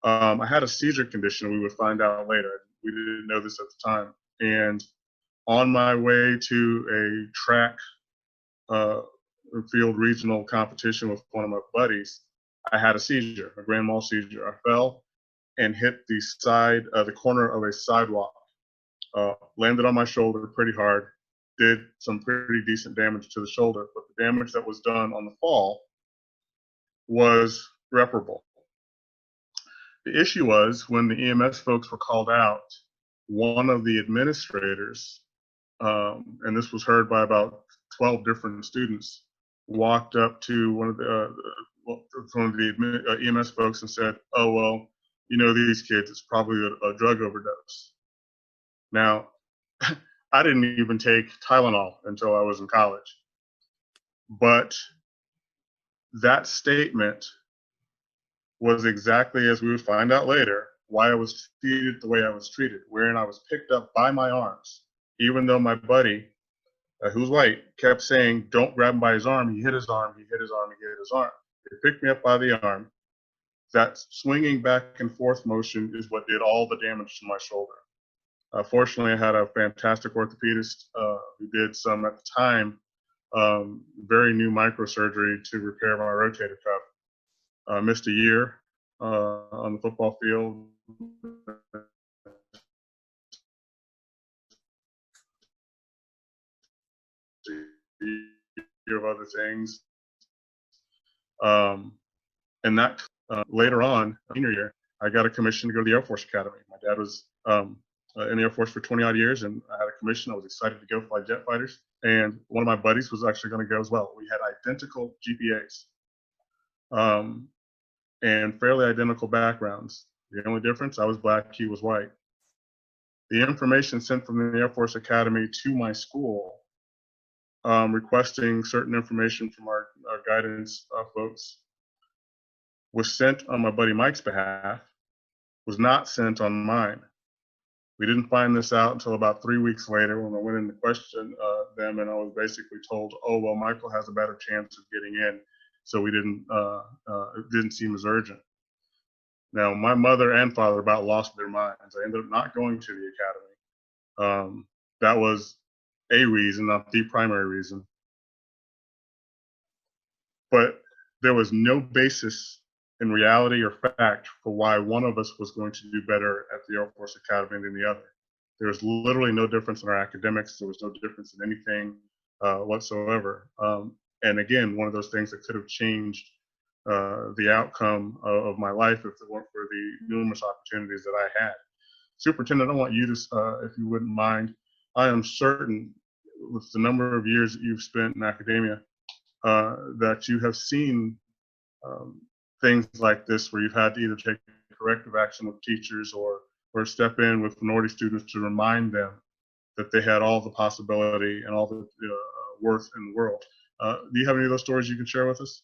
I had a seizure condition. We would find out later. We didn't know this at the time. And on my way to a track field regional competition with one of my buddies, I had a seizure, a grand mal seizure. I fell and hit the corner of a sidewalk. Landed on my shoulder pretty hard, did some pretty decent damage to the shoulder, but the damage that was done on the fall was reparable. The issue was when the EMS folks were called out, one of the administrators, and this was heard by about 12 different students, walked up to one of the EMS folks and said, "Oh, well, you know these kids, it's probably a drug overdose." Now, I didn't even take Tylenol until I was in college. But that statement was exactly, as we would find out later, why I was treated the way I was treated, wherein I was picked up by my arms, even though my buddy, who's white, kept saying, "Don't grab him by his arm. He hit his arm, he hit his arm, he hit his arm." They picked me up by the arm. That swinging back and forth motion is what did all the damage to my shoulder. Fortunately, I had a fantastic orthopedist who did some, at the time, very new microsurgery to repair my rotator cuff. Missed a year on the football field. A year of other things. And that later on, senior year, I got a commission to go to the Air Force Academy. My dad was in the Air Force for 20 odd years, and I had a commission. I was excited to go fly jet fighters. And one of my buddies was actually going to go as well. We had identical GPAs and fairly identical backgrounds. The only difference, I was black, he was white. The information sent from the Air Force Academy to my school requesting certain information from our guidance folks was sent on my buddy Mike's behalf, was not sent on mine. We didn't find this out until about 3 weeks later when I went in to question them, and I was basically told, "Oh, well, Michael has a better chance of getting in," so it didn't seem as urgent. Now, my mother and father about lost their minds. I ended up not going to the academy. That was a reason, not the primary reason. But there was no basis in reality or fact for why one of us was going to do better at the Air Force Academy than the other. There was literally no difference in our academics. There was no difference in anything whatsoever. And again, one of those things that could have changed the outcome of my life if it weren't for the numerous opportunities that I had. Superintendent, I want you to, if you wouldn't mind, I am certain with the number of years that you've spent in academia that you have seen things like this where you've had to either take corrective action with teachers or step in with minority students to remind them that they had all the possibility and all the worth in the world. Do you have any of those stories you can share with us?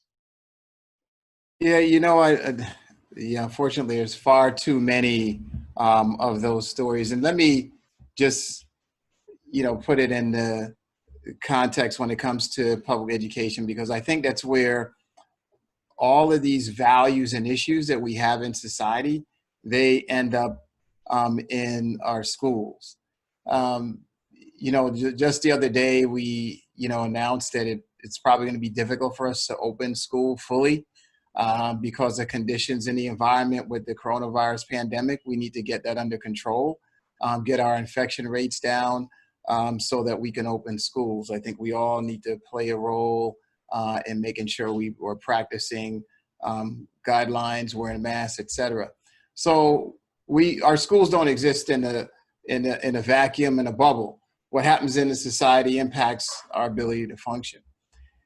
Yeah, unfortunately, there's far too many of those stories. And let me just, put it in the context when it comes to public education, because I think that's where all of these values and issues that we have in society, they end up in our schools. Just the other day, we, announced that it's probably going to be difficult for us to open school fully because of conditions in the environment with the coronavirus pandemic. We need to get that under control, get our infection rates down so that we can open schools. I think we all need to play a role in making sure we're practicing guidelines, wearing masks, et cetera. So our schools don't exist in a vacuum, in a bubble. What happens in the society impacts our ability to function.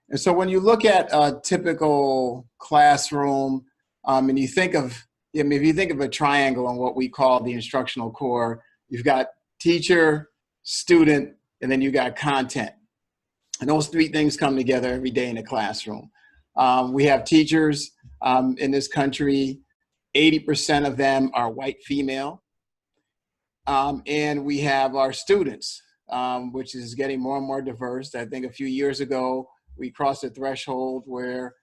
And so when you look at a typical classroom, and you think of, if you think of a triangle on what we call the instructional core, you've got teacher, student, and then you got content. And those three things come together every day in a classroom. We have teachers in this country, 80% of them are white female. And we have our students, which is getting more and more diverse. I think a few years ago, we crossed a threshold where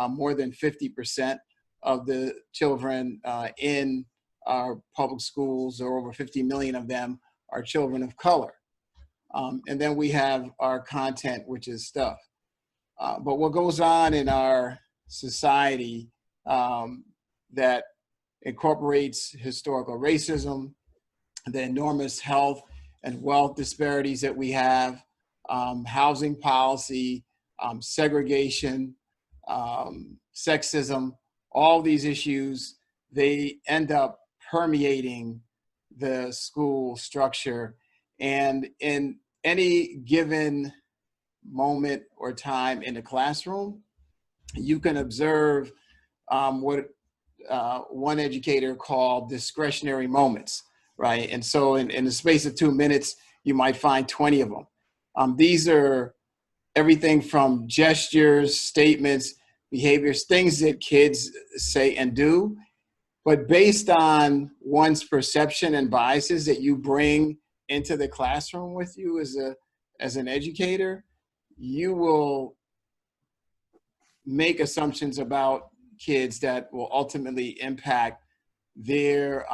more than 50% of the children in our public schools, or over 50 million of them, are children of color. And then we have our content, which is stuff. But what goes on in our society that incorporates historical racism, the enormous health and wealth disparities that we have, housing policy, segregation, sexism, all these issues, they end up permeating the school structure. And in any given moment or time in the classroom, you can observe what one educator called discretionary moments, right? And so in the space of 2 minutes, you might find 20 of them. These are everything from gestures, statements, behaviors, things that kids say and do, but based on one's perception and biases that you bring into the classroom with you as an educator, you will make assumptions about kids that will ultimately impact their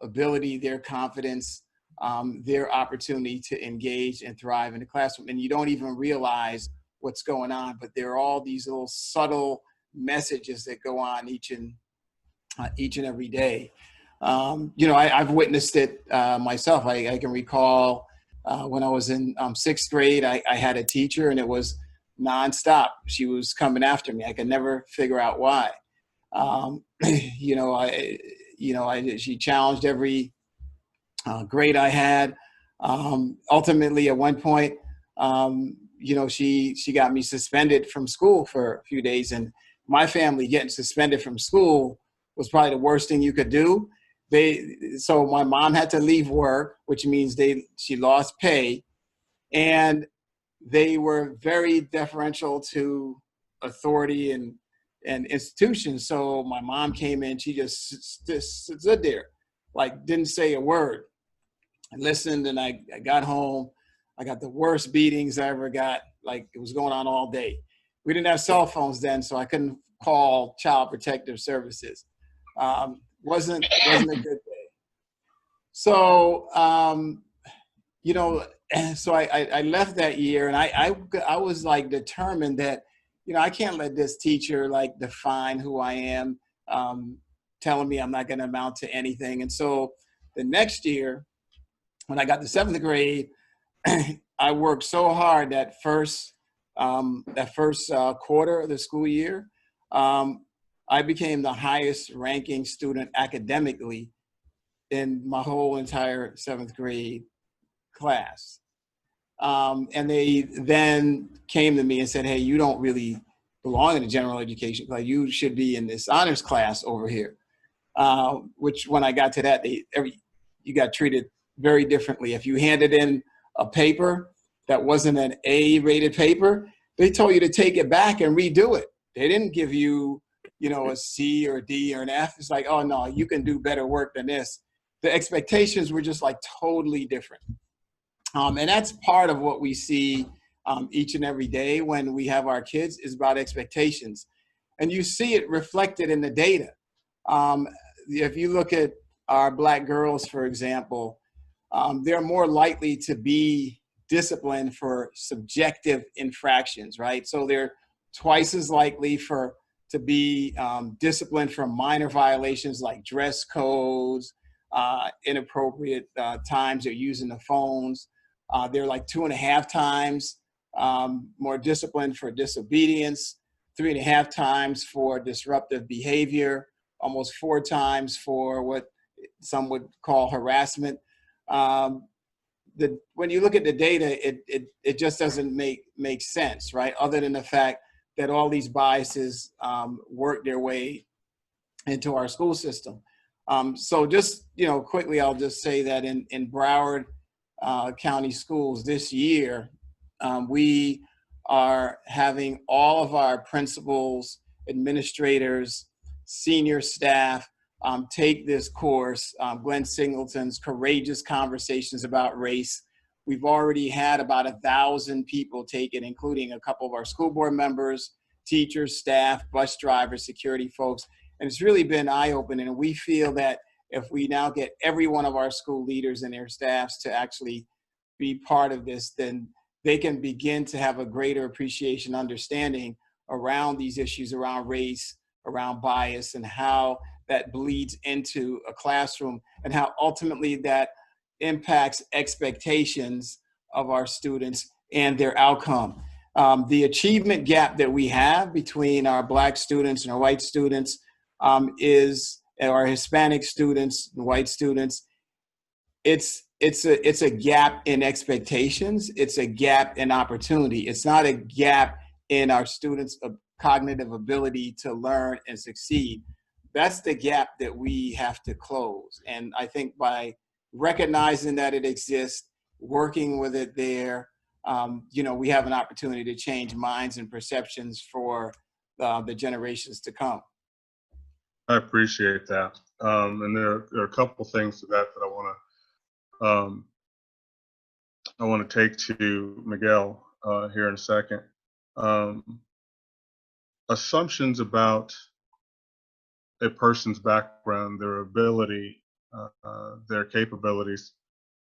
ability, their confidence, their opportunity to engage and thrive in the classroom. And you don't even realize what's going on, but there are all these little subtle messages that go on each and every day. I've witnessed it myself. I can recall when I was in sixth grade, I had a teacher, and it was nonstop. She was coming after me. I could never figure out why. She challenged every grade I had. Ultimately, at one point, she got me suspended from school for a few days. And my family, getting suspended from school was probably the worst thing you could do. So my mom had to leave work, which means she lost pay, and they were very deferential to authority and institutions. So my mom came in, she just stood there, like didn't say a word, and listened. And I got home, I got the worst beatings I ever got. Like, it was going on all day. We didn't have cell phones then, so I couldn't call Child Protective Services. Wasn't a good day. So, so I left that year, and I was like determined that, I can't let this teacher like define who I am, telling me I'm not going to amount to anything. And so the next year, when I got to seventh grade, I worked so hard that first quarter of the school year. I became the highest ranking student academically in my whole entire seventh grade class. And they then came to me and said, hey, you don't really belong in the general education class. You should be in this honors class over here. Which when I got to that, you got treated very differently. If you handed in a paper that wasn't an A-rated paper, they told you to take it back and redo it. They didn't give you, a C or a D or an F. It's like, oh no, you can do better work than this. The expectations were just like totally different. And that's part of what we see each and every day when we have our kids, is about expectations. And you see it reflected in the data. If you look at our Black girls, for example, they're more likely to be disciplined for subjective infractions, right? So they're twice as likely to be disciplined for minor violations like dress codes, inappropriate times they're using the phones. They're like 2.5 times more disciplined for disobedience, 3.5 times for disruptive behavior, almost 4 times for what some would call harassment. When you look at the data, it just doesn't make sense, right? Other than the fact that all these biases work their way into our school system. So just, quickly, I'll just say that in Broward County Schools this year, we are having all of our principals, administrators, senior staff take this course, Glenn Singleton's Courageous Conversations About Race, We've already had about 1,000 people take it, including a couple of our school board members, teachers, staff, bus drivers, security folks. And it's really been eye-opening. And we feel that if we now get every one of our school leaders and their staffs to actually be part of this, then they can begin to have a greater appreciation, understanding around these issues, around race, around bias, and how that bleeds into a classroom, and how ultimately that impacts expectations of our students and their outcome. The achievement gap that we have between our Black students and our white students is our Hispanic students and white students. It's a gap in expectations. It's a gap in opportunity. It's not a gap in our students' cognitive ability to learn and succeed. That's the gap that we have to close. And I think by recognizing that it exists, working with it there, we have an opportunity to change minds and perceptions for the generations to come. I appreciate that. And there are a couple things to that I want to take to Miguel here in a second. Assumptions about a person's background, their ability, their capabilities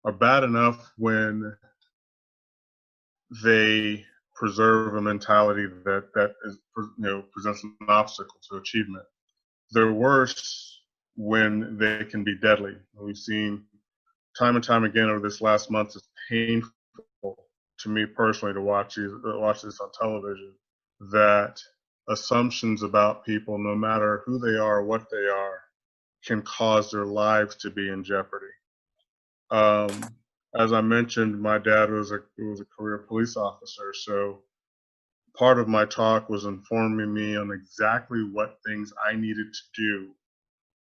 are bad enough when they preserve a mentality that is, presents an obstacle to achievement. They're worse when they can be deadly. We've seen time and time again over this last month. It's painful to me personally to watch this on television, that assumptions about people, no matter who they are or what they are, can cause their lives to be in jeopardy. As I mentioned, my dad was a career police officer, so part of my talk was informing me on exactly what things I needed to do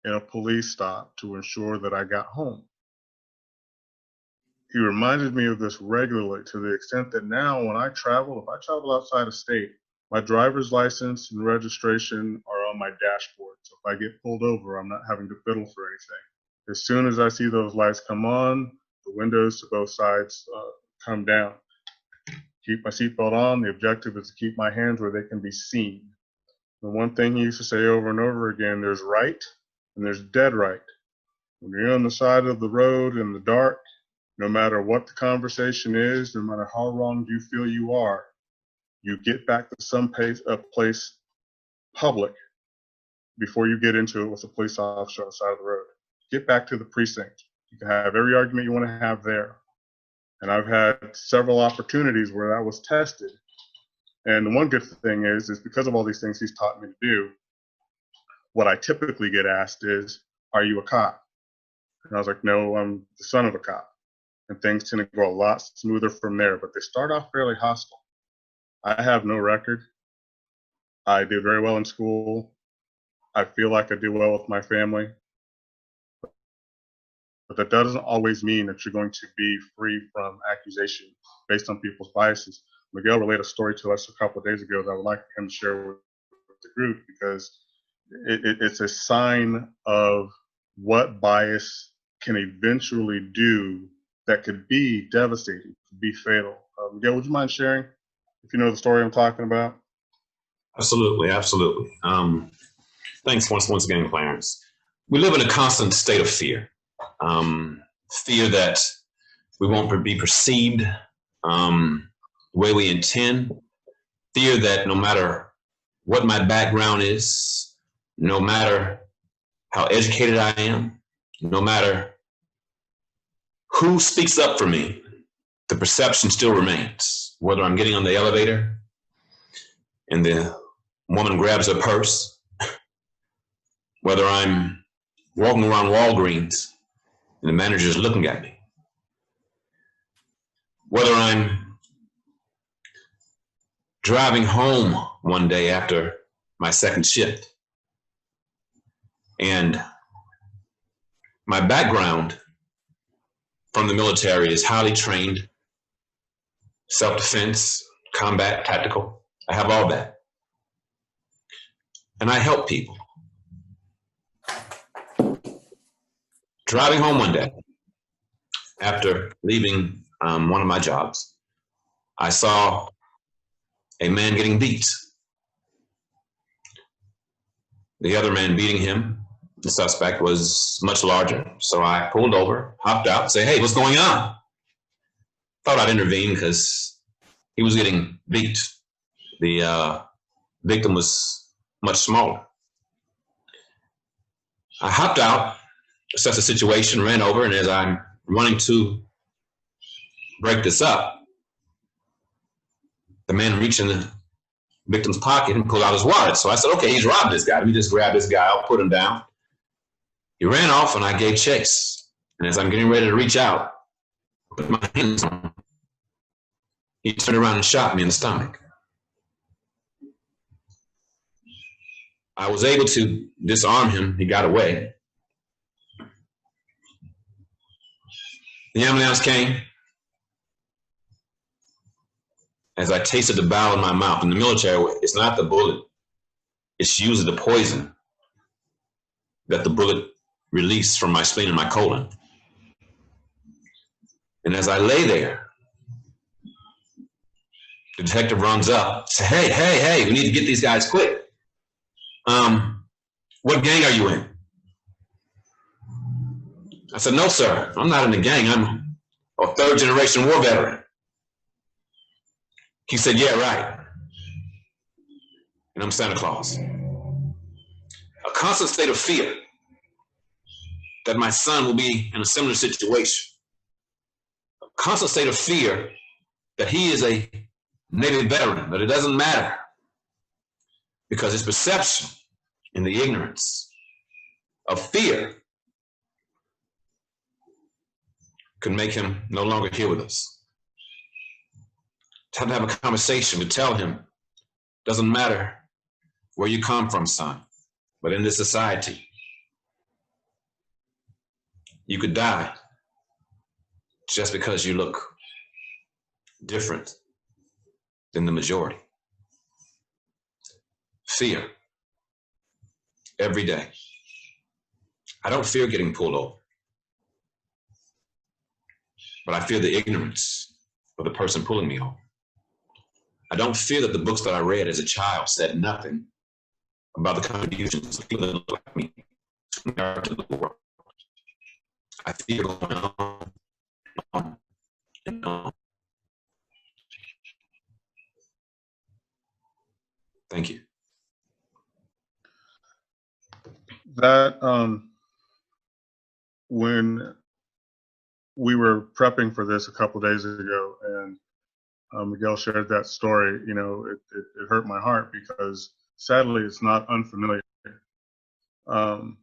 in a police stop to ensure that I got home. He reminded me of this regularly, to the extent that now when I travel, if I travel outside of state, my driver's license and registration are on my dashboard. So if I get pulled over, I'm not having to fiddle for anything. As soon as I see those lights come on, the windows to both sides come down. Keep my seatbelt on. The objective is to keep my hands where they can be seen. The one thing he used to say over and over again, there's right and there's dead right. When you're on the side of the road in the dark, no matter what the conversation is, no matter how wrong you feel you are, you get back to some place public before you get into it with a police officer on the side of the road. Get back to the precinct. You can have every argument you want to have there. And I've had several opportunities where that was tested. And the one good thing is because of all these things he's taught me to do, what I typically get asked is, are you a cop? And I was like, no, I'm the son of a cop. And things tend to go a lot smoother from there, but they start off fairly hostile. I have no record. I did very well in school. I feel like I do well with my family. But that doesn't always mean that you're going to be free from accusation based on people's biases. Miguel relayed a story to us a couple of days ago that I would like him to share with the group, because it's a sign of what bias can eventually do that could be devastating, could be fatal. Miguel, would you mind sharing, if you know the story I'm talking about? Absolutely, absolutely. Thanks once again, Clarence. We live in a constant state of fear. Fear that we won't be perceived the way we intend. Fear that no matter what my background is, no matter how educated I am, no matter who speaks up for me, the perception still remains. Whether I'm getting on the elevator and the woman grabs her purse, whether I'm walking around Walgreens and the manager is looking at me, whether I'm driving home one day after my second shift and my background from the military is highly trained, self-defense, combat, tactical. I have all that. And I help people. Driving home one day after leaving one of my jobs, I saw a man getting beat. The other man beating him, the suspect, was much larger. So I pulled over, hopped out, and said, "Hey, what's going on?" Thought I'd intervene because he was getting beat. The victim was much smaller. I hopped out, assessed the situation, ran over, and as I'm running to break this up, the man reached in the victim's pocket and pulled out his wallet. So I said, "Okay, he's robbed this guy. Let me just grab this guy. I'll put him down." He ran off, and I gave chase. And as I'm getting ready to reach out, put my hands on him, he turned around and shot me in the stomach. I was able to disarm him. He got away. The ambulance came. As I tasted the bowel in my mouth, in the military, it's not the bullet. It's usually the poison that the bullet released from my spleen and my colon. And as I lay there, the detective runs up, says, hey, we need to get these guys quick. What gang are you in? I said, "No, sir, I'm not in the gang. I'm a third-generation war veteran." He said, "Yeah, right. And I'm Santa Claus." A constant state of fear that my son will be in a similar situation. A constant state of fear that he is a Navy veteran, but it doesn't matter because his perception and the ignorance of fear could make him no longer here with us. Time to have a conversation to tell him, doesn't matter where you come from, son, but in this society, you could die just because you look different than the majority. Fear. Every day. I don't fear getting pulled over, but I fear the ignorance of the person pulling me over. I don't fear that the books that I read as a child said nothing about the contributions of people that look like me to the world. I fear going on and on. Thank you. That when we were prepping for this a couple of days ago, and Miguel shared that story, you know, it hurt my heart because sadly it's not unfamiliar. I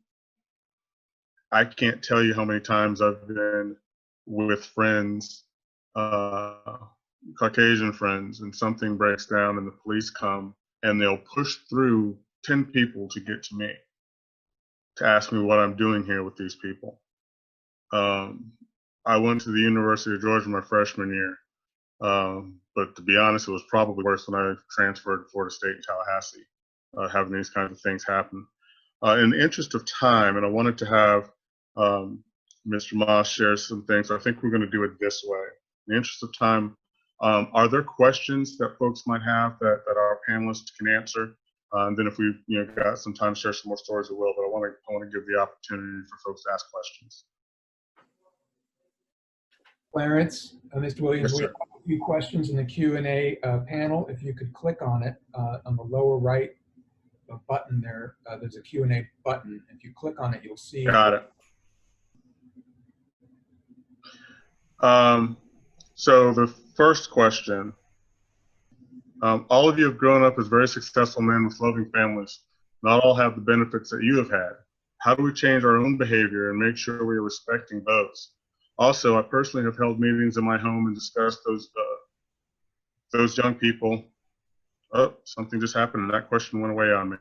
can't tell you how many times I've been with friends, Caucasian friends, and something breaks down and the police come and they'll push through 10 people to get to me to ask me what I'm doing here with these people. I went to the University of Georgia my freshman year, but to be honest, it was probably worse when I transferred to Florida State and Tallahassee, having these kinds of things happen. In the interest of time, and I wanted to have Mr. Moss share some things, so I think we're going to do it this way. In the interest of time, are there questions that folks might have that our panelists can answer? And then if we got some time to share some more stories, we will, but I want to give the opportunity for folks to ask questions. Clarence, Mr. Williams, Yes, we sir. have a few questions in the Q&A panel. If you could click on it on the lower right button there, there's a Q&A button. If you click on it, you'll see. Got it. So the first question, all of you have grown up as very successful men with loving families. Not all have the benefits that you have had. How do we change our own behavior and make sure we are respecting those? Also, I personally have held meetings in my home and discussed those young people. Oh, something just happened and that question went away on me.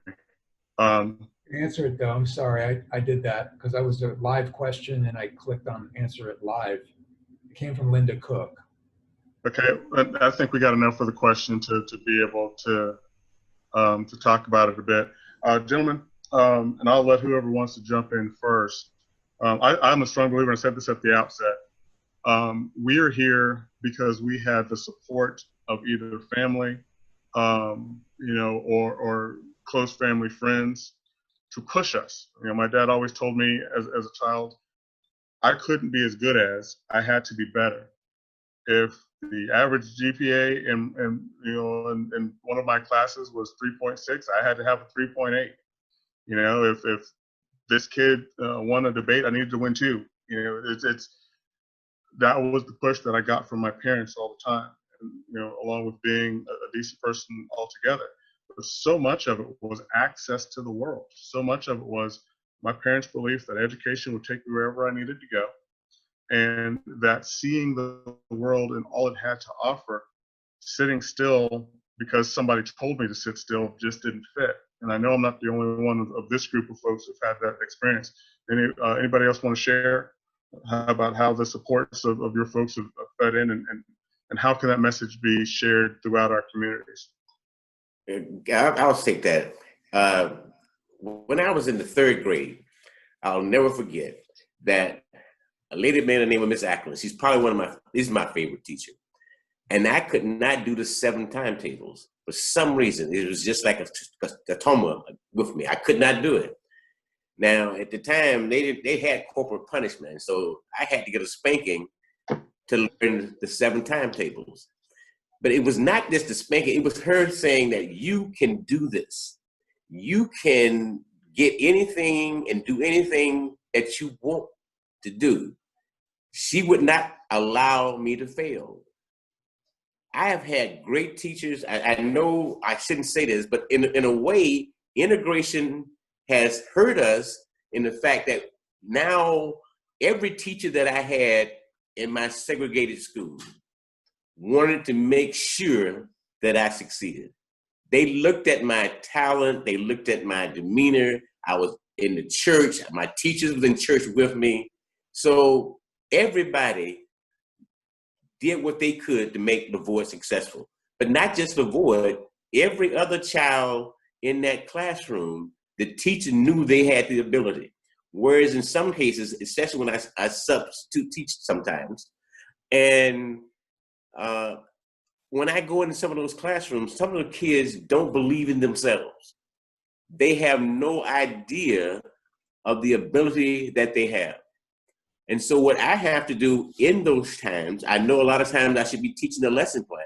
Answer it though, I'm sorry, I did that because that was a live question and I clicked on answer it live. It came from Linda Cook. Okay, I think we got enough for the question to be able to talk about it a bit. Gentlemen, and I'll let whoever wants to jump in first. I'm a strong believer, and I said this at the outset, We are here because we had the support of either family, or close family friends to push us. My dad always told me as a child, I couldn't be as good as, I had to be better. If the average GPA in one of my classes was 3.6, I had to have a 3.8. If this kid won a debate, I needed to win too. That was the push that I got from my parents all the time, and, along with being a decent person altogether. But so much of it was access to the world. So much of it was my parents' belief that education would take me wherever I needed to go, and that seeing the world and all it had to offer, sitting still because somebody told me to sit still, just didn't fit. And I know I'm not the only one of this group of folks who've had that experience. Anybody else want to share about how the supports of your folks have fed in, and how can that message be shared throughout our communities? I'll take that. When I was in the 3rd grade, I'll never forget that a lady by the name of Miss Ackland, she's probably this is my favorite teacher. And I could not do the 7 timetables. For some reason, it was just like a trauma with me. I could not do it. Now, at the time, they had corporal punishment, so I had to get a spanking to learn the 7 timetables. But it was not just the spanking, it was her saying that you can do this. You can get anything and do anything that you want to do. She would not allow me to fail. I have had great teachers. I know I shouldn't say this, but in a way, integration has hurt us in the fact that now every teacher that I had in my segregated school wanted to make sure that I succeeded. They looked at my talent, they looked at my demeanor. I was in the church, my teachers was in church with me. So everybody did what they could to make LaVoy successful. But not just LaVoy, every other child in that classroom, the teacher knew they had the ability. Whereas in some cases, especially when I substitute teach sometimes, and when I go into some of those classrooms, some of the kids don't believe in themselves. They have no idea of the ability that they have. And so what I have to do in those times, I know a lot of times I should be teaching a lesson plan,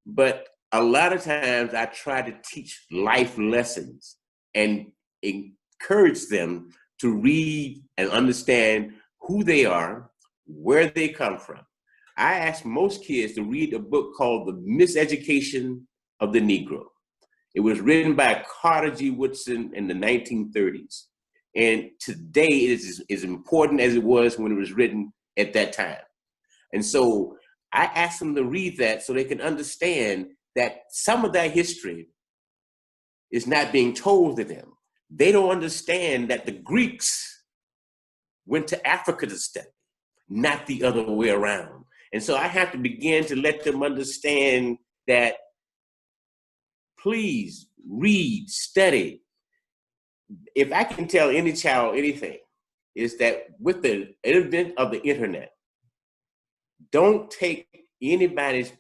but a lot of times I try to teach life lessons and encourage them to read and understand who they are, where they come from. I ask most kids to read a book called The Miseducation of the Negro. It was written by Carter G. Woodson in the 1930s. And today it is as important as it was when it was written at that time. And so I ask them to read that so they can understand that some of that history is not being told to them. They don't understand that the Greeks went to Africa to study, not the other way around. And so I have to begin to let them understand that please read, study. If I can tell any child anything, is that with the advent of the internet, don't take anybody's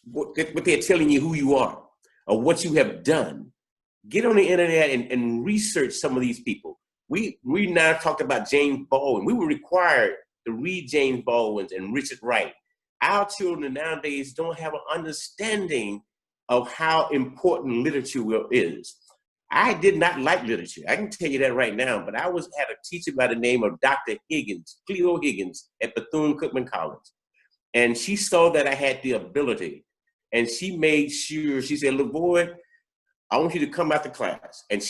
what they're telling you who you are or what you have done. Get on the internet and research some of these people. We now talked about James Baldwin. We were required to read James Baldwin and Richard Wright. Our children nowadays don't have an understanding of how important literature is. I did not like literature. I can tell you that right now, but I had a teacher by the name of Dr. Higgins, Cleo Higgins at Bethune-Cookman College. And she saw that I had the ability. And she made sure, she said, LaVoy, I want you to come out to class. And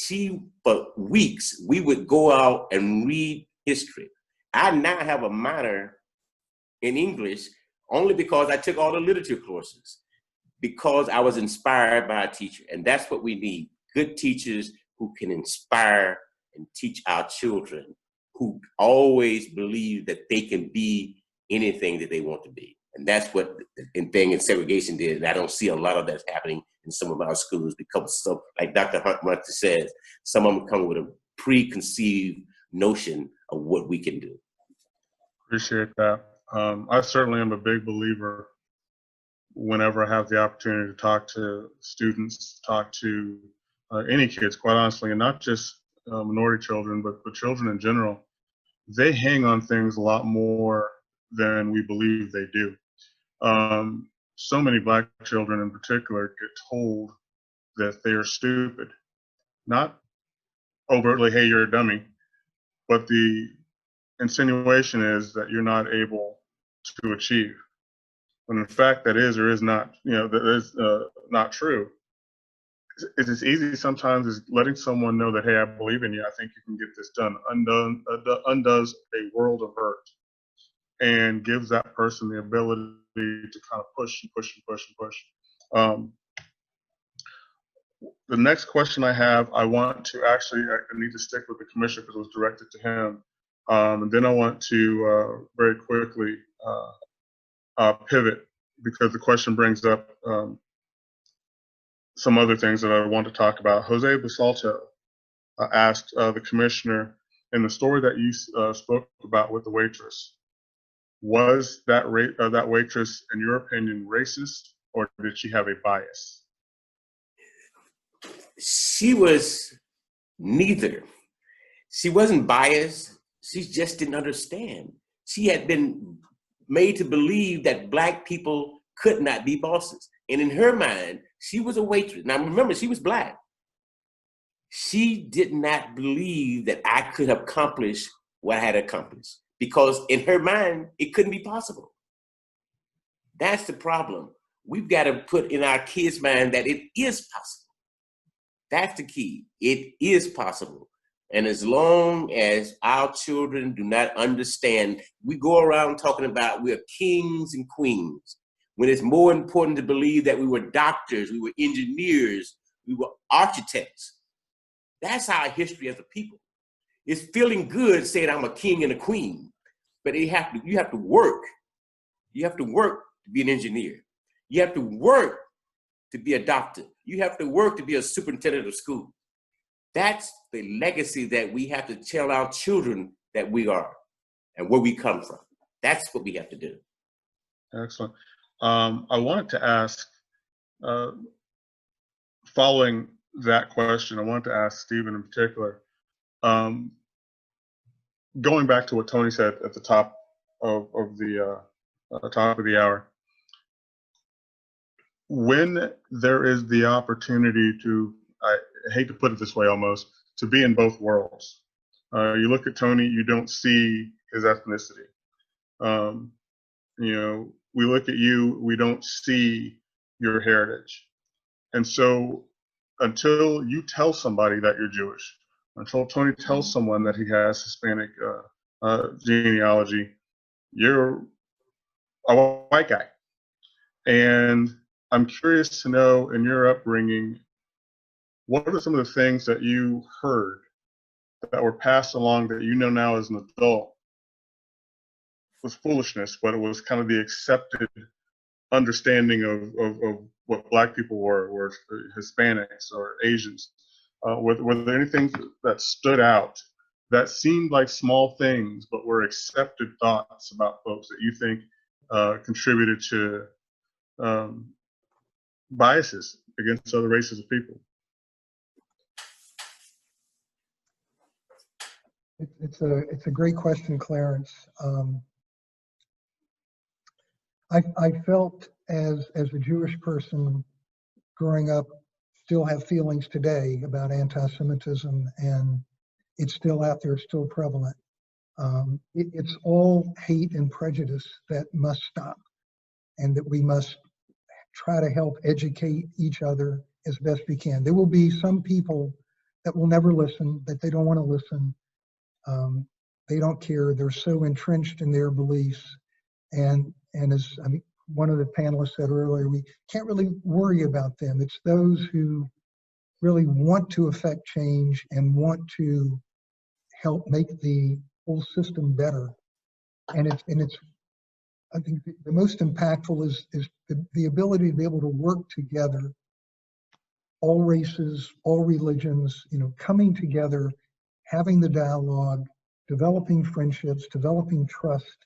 for weeks, we would go out and read history. I now have a minor in English only because I took all the literature courses, because I was inspired by a teacher. And that's what we need, good teachers who can inspire and teach our children, who always believe that they can be anything that they want to be. And that's what the thing in segregation did. And I don't see a lot of that happening in some of our schools because, like Dr. Hunt says, some of them come with a preconceived notion of what we can do. Appreciate that. I certainly am a big believer whenever I have the opportunity to talk to students, talk to any kids, quite honestly, and not just minority children, but children in general. They hang on things a lot more than we believe they do. So many Black children in particular get told that they are stupid. Not overtly, hey, you're a dummy, but the insinuation is that you're not able to achieve. When in fact that is or is not, that is not true. It's as easy sometimes as letting someone know that, hey, I believe in you. I think you can get this done. Undoes a world of hurt and gives that person the ability to kind of push and push and push and push. The next question I have, I want to actually, I need to stick with the commissioner because it was directed to him. And then I want to very quickly pivot because the question brings up some other things that I want to talk about. Jose Basalto asked the commissioner, in the story that you spoke about with the waitress, was that waitress, in your opinion, racist, or did she have a bias? She was neither. She wasn't biased. She just didn't understand. She had been made to believe that Black people could not be bosses. And in her mind, she was a waitress. Now remember, she was Black. She did not believe that I could accomplish what I had accomplished because in her mind, it couldn't be possible. That's the problem. We've got to put in our kids' mind that it is possible. That's the key. It is possible. And as long as our children do not understand, we go around talking about we're kings and queens, when it's more important to believe that we were doctors, we were engineers, we were architects. That's our history as a people. It's feeling good saying I'm a king and a queen, but you have to work. You have to work to be an engineer. You have to work to be a doctor. You have to work to be a superintendent of school. That's the legacy that we have to tell our children that we are and where we come from. That's what we have to do. Excellent. I wanted to ask, following that question, I wanted to ask Stephen in particular, going back to what Tony said at the top of the hour, when there is the opportunity to, I hate to put it this way almost, to be in both worlds. You look at Tony, you don't see his ethnicity. We look at you, we don't see your heritage. And so until you tell somebody that you're Jewish, until Tony tells someone that he has Hispanic genealogy, you're a white guy. And I'm curious to know, in your upbringing, what are some of the things that you heard that were passed along that you know now as an adult was foolishness, but it was kind of the accepted understanding of what Black people were Hispanics or Asians? Were there anything that stood out that seemed like small things, but were accepted thoughts about folks that you think contributed to biases against other races of people? It's a great question, Clarence. I felt as a Jewish person growing up, still have feelings today about anti-Semitism, and it's still out there, it's still prevalent. It's all hate and prejudice that must stop, and that we must try to help educate each other as best we can. There will be some people that will never listen, that they don't want to listen. They don't care. They're so entrenched in their beliefs. And as one of the panelists said earlier, we can't really worry about them. It's those who really want to affect change and want to help make the whole system better. And it's I think the most impactful is the ability to be able to work together, all races, all religions, coming together, having the dialogue, developing friendships, developing trust.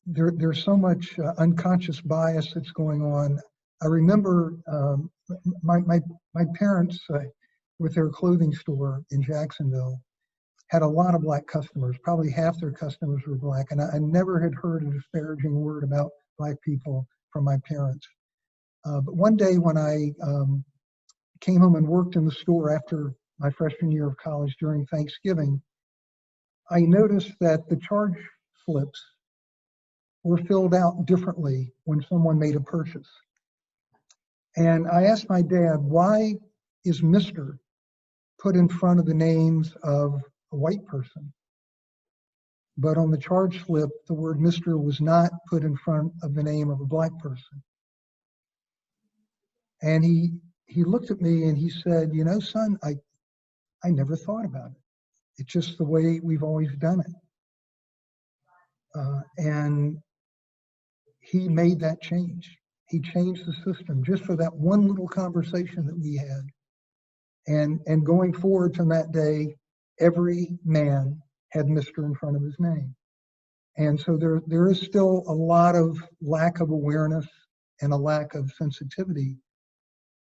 There's so much unconscious bias that's going on. I remember my parents, with their clothing store in Jacksonville, had a lot of Black customers. Probably half their customers were Black, and I never had heard a disparaging word about Black people from my parents. But one day when I came home and worked in the store after my freshman year of college during Thanksgiving, I noticed that the charge slips were filled out differently when someone made a purchase. And I asked my dad, why is Mr. put in front of the names of a white person? But on the charge slip, the word Mr. was not put in front of the name of a Black person. And he looked at me and he said, you know, son, I never thought about it. It's just the way we've always done it. And he made that change. He changed the system just for that one little conversation that we had. And going forward from that day, every man had Mr. in front of his name. And so there is still a lot of lack of awareness and a lack of sensitivity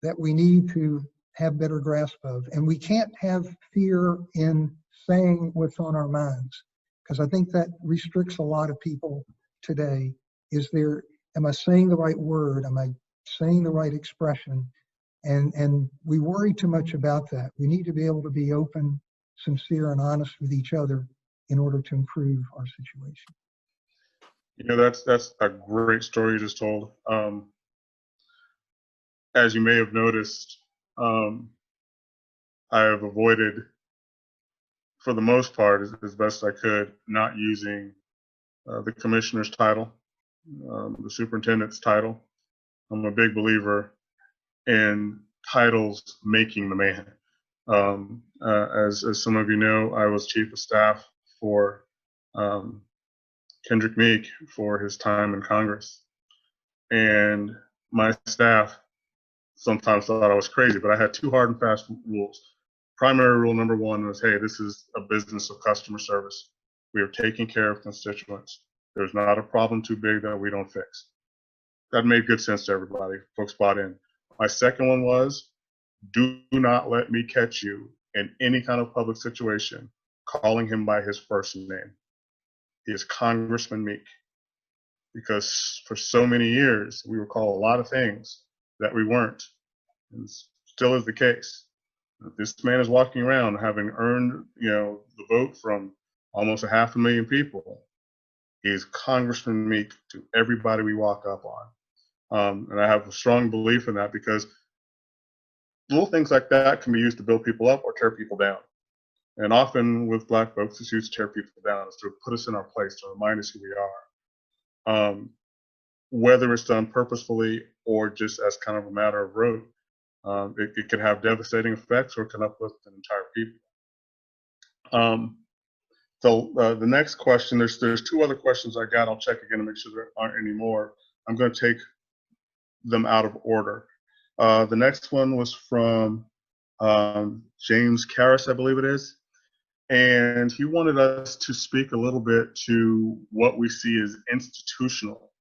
that we need to have better grasp of. And we can't have fear in saying what's on our minds, because I think that restricts a lot of people today. Am I saying the right word? Am I saying the right expression? And we worry too much about that. We need to be able to be open, sincere, and honest with each other in order to improve our situation. You know, that's a great story you just told. As you may have noticed, I have avoided, for the most part, as best I could, not using the commissioner's title, the superintendent's title. I'm a big believer in titles making the man. As some of you know, I was chief of staff for Kendrick Meek for his time in Congress. And my staff sometimes thought I was crazy, but I had two hard and fast rules. Primary rule number one was, hey, this is a business of customer service. We are taking care of constituents. There's not a problem too big that we don't fix. That made good sense to everybody. Folks bought in. My second one was, do not let me catch you in any kind of public situation calling him by his first name. He is Congressman Meek. Because for so many years, we were called a lot of things that we weren't, and still is the case. This man is walking around having earned, the vote from almost 500,000 people. He is Congressman Meek to everybody we walk up on. And I have a strong belief in that, because little things like that can be used to build people up or tear people down. And often with Black folks, it's used to tear people down. It's to put us in our place, to remind us who we are. Whether it's done purposefully or just as kind of a matter of rote, it can have devastating effects or can uplift an entire people. So the next question, there's two other questions I got. I'll check again to make sure there aren't any more. I'm going to take them out of order. The next one was from James Karras, I believe it is. And he wanted us to speak a little bit to what we see as institutional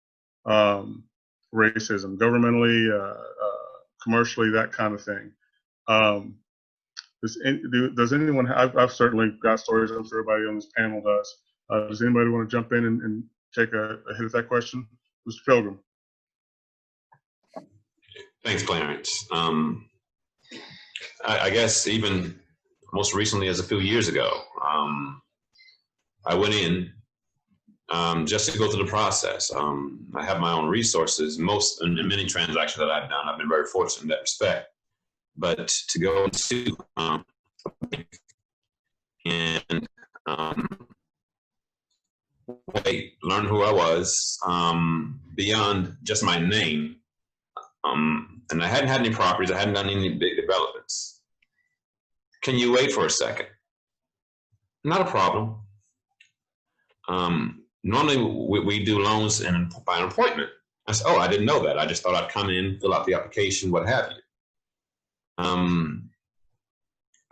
racism, governmentally, commercially, that kind of thing. Does anyone, I've certainly got stories, I'm sure everybody on this panel does. Does anybody want to jump in and take a hit at that question? Mr. Pilgrim. Thanks, Clarence. I guess even most recently, as a few years ago, I went in just to go through the process. I have my own resources. In many transactions that I've done, I've been very fortunate in that respect. But to go into and learn who I was beyond just my name. And I hadn't had any properties. I hadn't done any big developments. Can you wait for a second? Not a problem. Normally we do loans by an appointment. I said, oh, I didn't know that. I just thought I'd come in, fill out the application, what have you.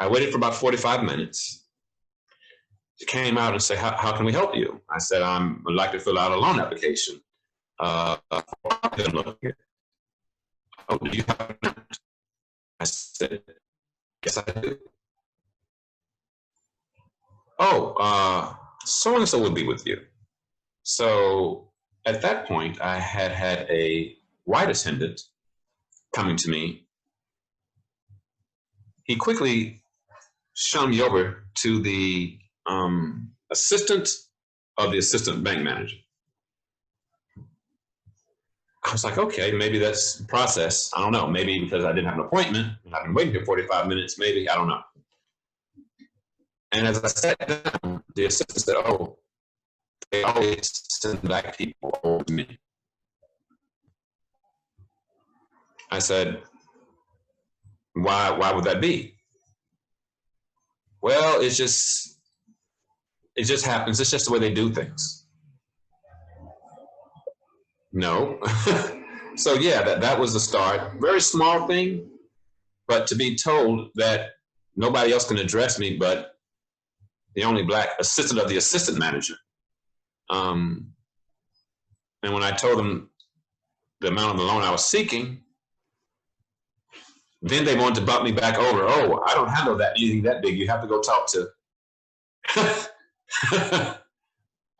I waited for about 45 minutes. came out and said, how can we help you? I said, would like to fill out a loan application. Oh, do you have an? I said, yes, I do. Oh, so and so will be with you. So at that point, I had a white attendant coming to me. He quickly shunned me over to the assistant of the assistant bank manager. I was like, okay, maybe that's the process. I don't know. Maybe because I didn't have an appointment and I've been waiting here 45 minutes, maybe, I don't know. And as I sat down, the assistant said, oh, they always send back people over to me. I said, why would that be? Well, it just happens. It's just the way they do things. No. So yeah, that was the start. Very small thing, but to be told that nobody else can address me but the only black assistant of the assistant manager. And when I told them the amount of the loan I was seeking, then they wanted to bump me back over. Oh, I don't handle that anything that big. You have to go talk to.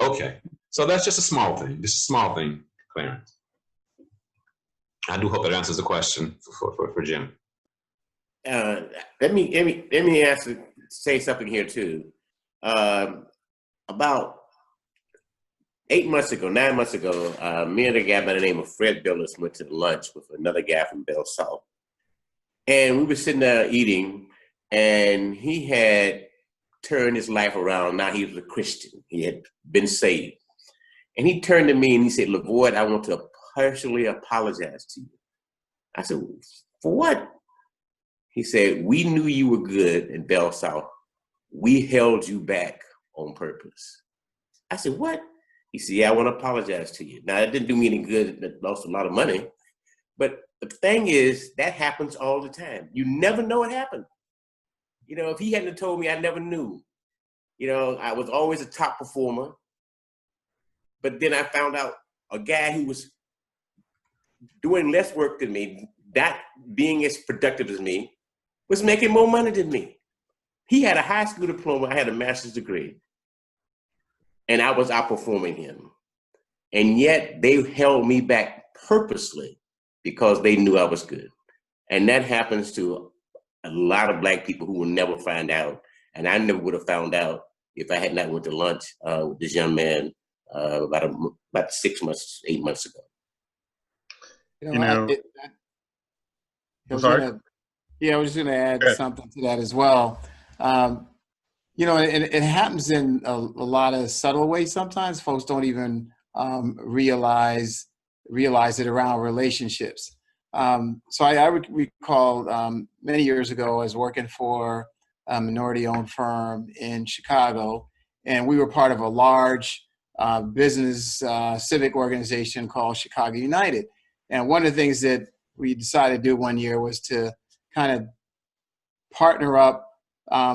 Okay, so that's just a small thing. Just a small thing, Clarence. I do hope that answers the question for Jim. Let me say something here too. About 9 months ago, me and a guy by the name of Fred Billis went to lunch with another guy from Bell South. And we were sitting there eating, and he had turned his life around. Now he was a Christian. He had been saved. And he turned to me and he said, LaVoy, I want to personally apologize to you. I said, for what? He said, we knew you were good in Bell South. We held you back on purpose. I said, what? He said, yeah, I want to apologize to you. Now, it didn't do me any good. It lost a lot of money. But the thing is, that happens all the time. You never know what happened. You know, if he hadn't told me, I never knew. You know, I was always a top performer. But then I found out a guy who was doing less work than me, not being as productive as me, was making more money than me. He had a high school diploma, I had a master's degree, and I was outperforming him. And yet they held me back purposely because they knew I was good. And that happens to a lot of Black people who will never find out. And I never would have found out if I had not went to lunch with this young man about 6 months, 8 months ago. I'm sorry? I was just going to add something to that as well. You know, it happens in a lot of subtle ways sometimes. Folks don't even realize it around relationships. So I would recall many years ago, I was working for a minority-owned firm in Chicago, and we were part of a large business civic organization called Chicago United. And one of the things that we decided to do one year was to kind of partner up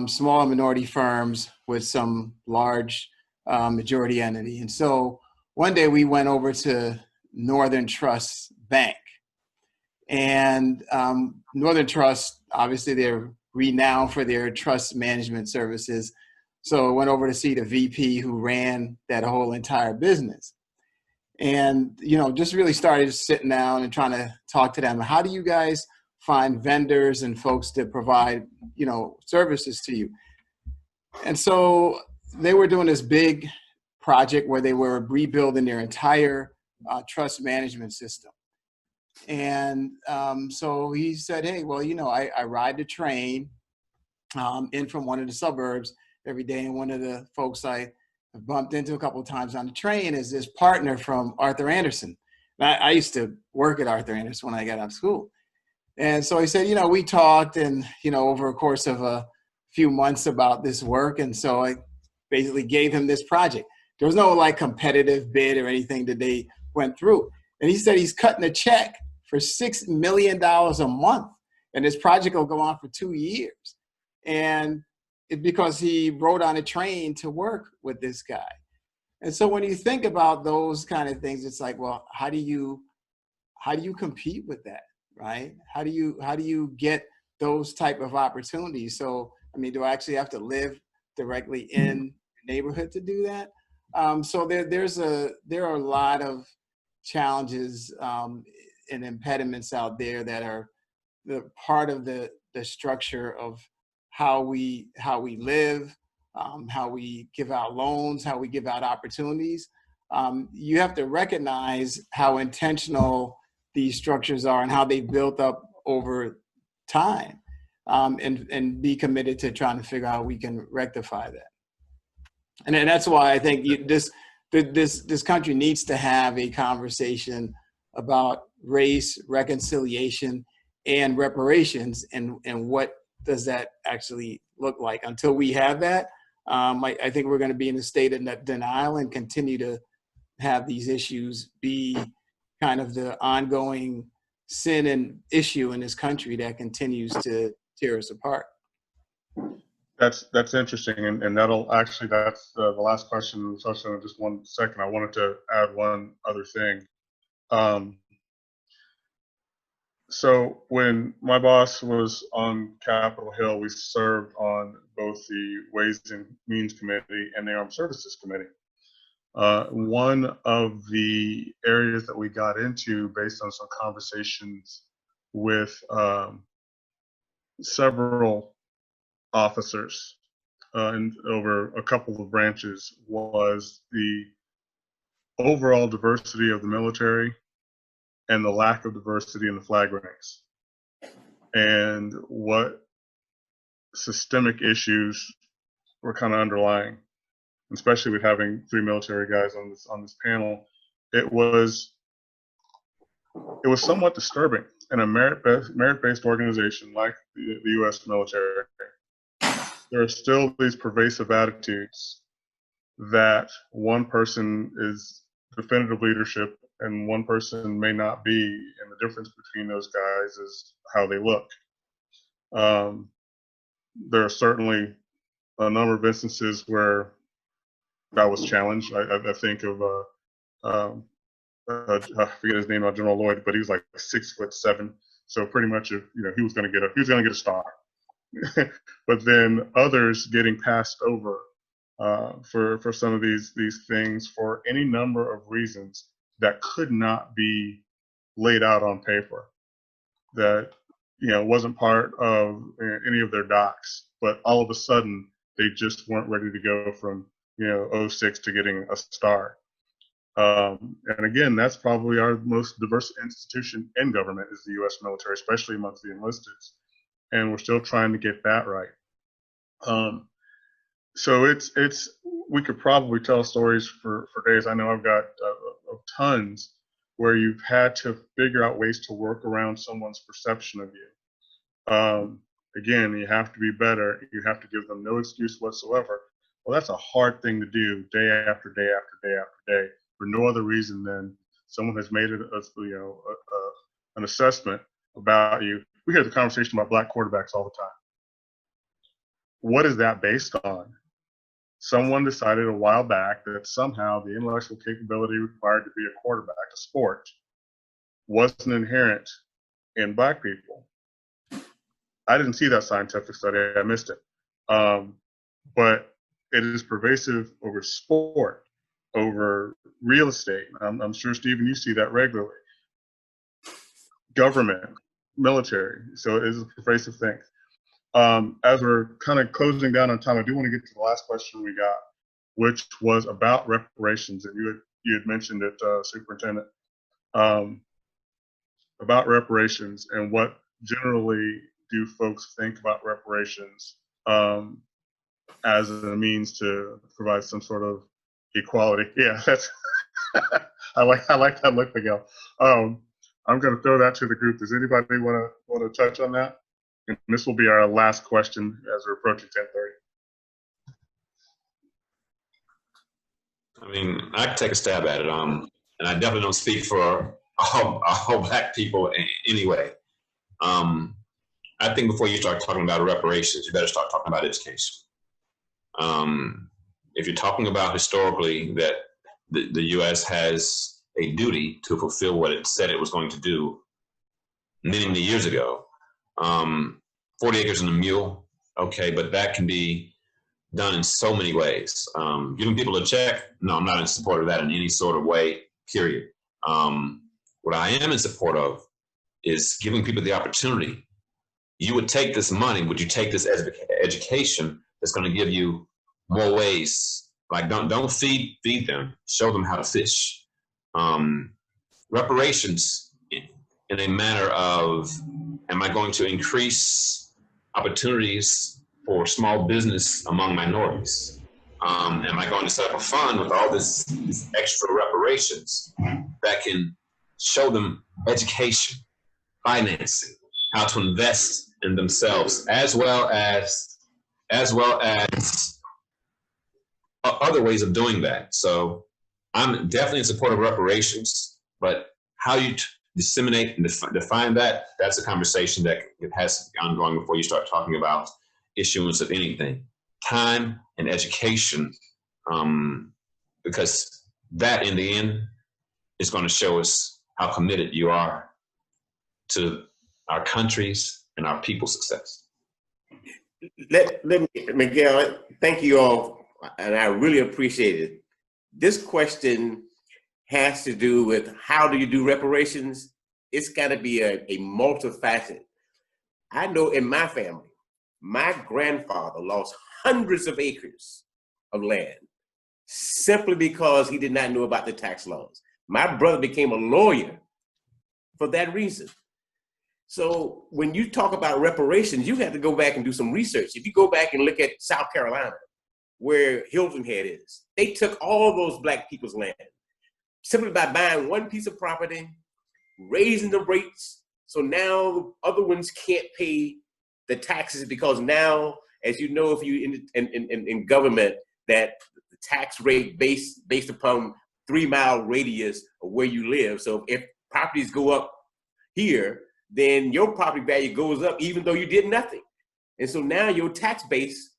small minority firms with some large majority entity. And so one day we went over to Northern Trust Bank. And Northern Trust, obviously they're renowned for their trust management services. So I went over to see the VP who ran that whole entire business. And, you know, just really started sitting down and trying to talk to them. How do you guys find vendors and folks to provide, you know, services to you? And so they were doing this big project where they were rebuilding their entire trust management system. And so he said, hey, well, you know, I ride the train in from one of the suburbs every day. And one of the folks I bumped into a couple of times on the train is this partner from Arthur Andersen. I used to work at Arthur Andersen when I got out of school. And so he said, you know, we talked and, you know, over a course of a few months about this work. And so I basically gave him this project. There was no like competitive bid or anything that they went through. And he said he's cutting a check for $6 million a month. And this project will go on for 2 years. And is because he rode on a train to work with this guy. And so when you think about those kind of things, it's like, well, how do you compete with that, right? How do you get those type of opportunities? So, I mean, do I actually have to live directly in the neighborhood to do that? So there are a lot of challenges and impediments out there that are the part of the structure of how we live, how we give out loans, how we give out opportunities. You have to recognize how intentional these structures are and how they built up over time, and be committed to trying to figure out how we can rectify that. And that's why I think this country needs to have a conversation about race, reconciliation, and reparations, and what does that actually look like. Until we have that, I think we're going to be in a state of denial and continue to have these issues be kind of the ongoing sin and issue in this country that continues to tear us apart. That's interesting, and that's the last question. So in just 1 second, I wanted to add one other thing. So when my boss was on Capitol Hill, we served on both the Ways and Means Committee and the Armed Services Committee. One of the areas that we got into, based on some conversations with several officers and over a couple of branches, was the overall diversity of the military and the lack of diversity in the flag ranks, and what systemic issues were kind of underlying, especially with having 3 military guys on this panel. It was somewhat disturbing in a merit-based organization like the U.S. military. There are still these pervasive attitudes that one person is definitive leadership and one person may not be, and the difference between those guys is how they look. There are certainly a number of instances where that was challenged. I think of I forget his name, General Lloyd, but he was like 6'7", so pretty much he was going to get a star. But then others getting passed over for some of these things for any number of reasons that could not be laid out on paper, that wasn't part of any of their docs, but all of a sudden they just weren't ready to go from 06 to getting a star. And again, that's probably our most diverse institution in government, is the U.S. military, especially amongst the enlisted, and we're still trying to get that right. So we could probably tell stories for days. I know I've got tons where you've had to figure out ways to work around someone's perception of you. Again, you have to be better. You have to give them no excuse whatsoever. Well, that's a hard thing to do day after day after day after day for no other reason than someone has made an assessment about you. We hear the conversation about black quarterbacks all the time. What is that based on? Someone decided a while back that somehow the intellectual capability required to be a quarterback, a sport, wasn't inherent in black people. I didn't see that scientific study. I missed it. But it is pervasive over sport, over real estate. I'm sure, Stephen, you see that regularly. Government, military. So it is a pervasive thing. As we're kind of closing down on time, I do want to get to the last question we got, which was about reparations. And you had mentioned it, Superintendent, about reparations and what generally do folks think about reparations as a means to provide some sort of equality. Yeah, that's I like that look, Miguel. I'm going to throw that to the group. Does anybody want to touch on that? And this will be our last question as we're approaching 10:30. I mean, I can take a stab at it. And I definitely don't speak for all black people anyway. I think before you start talking about reparations, you better start talking about education. If you're talking about historically that the U.S. has a duty to fulfill what it said it was going to do many, many years ago, 40 acres and a mule, okay, but that can be done in so many ways. Giving people a check, no, I'm not in support of that in any sort of way, period. What I am in support of is giving people the opportunity. You would take this money, would you take this education that's going to give you more ways? Like don't feed them, show them how to fish. Reparations in a manner of, am I going to increase opportunities for small business among minorities? Am I going to set up a fund with all these extra reparations that can show them education, financing, how to invest in themselves, as well as other ways of doing that. So I'm definitely in support of reparations, but how you disseminate and define that, that's a conversation that it has to be ongoing before you start talking about issuance of anything. Time and education, because that in the end is going to show us how committed you are to our country's and our people's success. Let me, Miguel, thank you all, and I really appreciate it. This question has to do with how do you do reparations? It's got to be a multifaceted. I know in my family, my grandfather lost hundreds of acres of land simply because he did not know about the tax laws. My brother became a lawyer for that reason. So when you talk about reparations, you have to go back and do some research. If you go back and look at South Carolina, where Hilton Head is, they took all those Black people's land simply by buying one piece of property, raising the rates. So now other ones can't pay the taxes because now, as you know, if you in government, that the tax rate based upon 3-mile radius of where you live. So if properties go up here, then your property value goes up even though you did nothing. And so now your tax base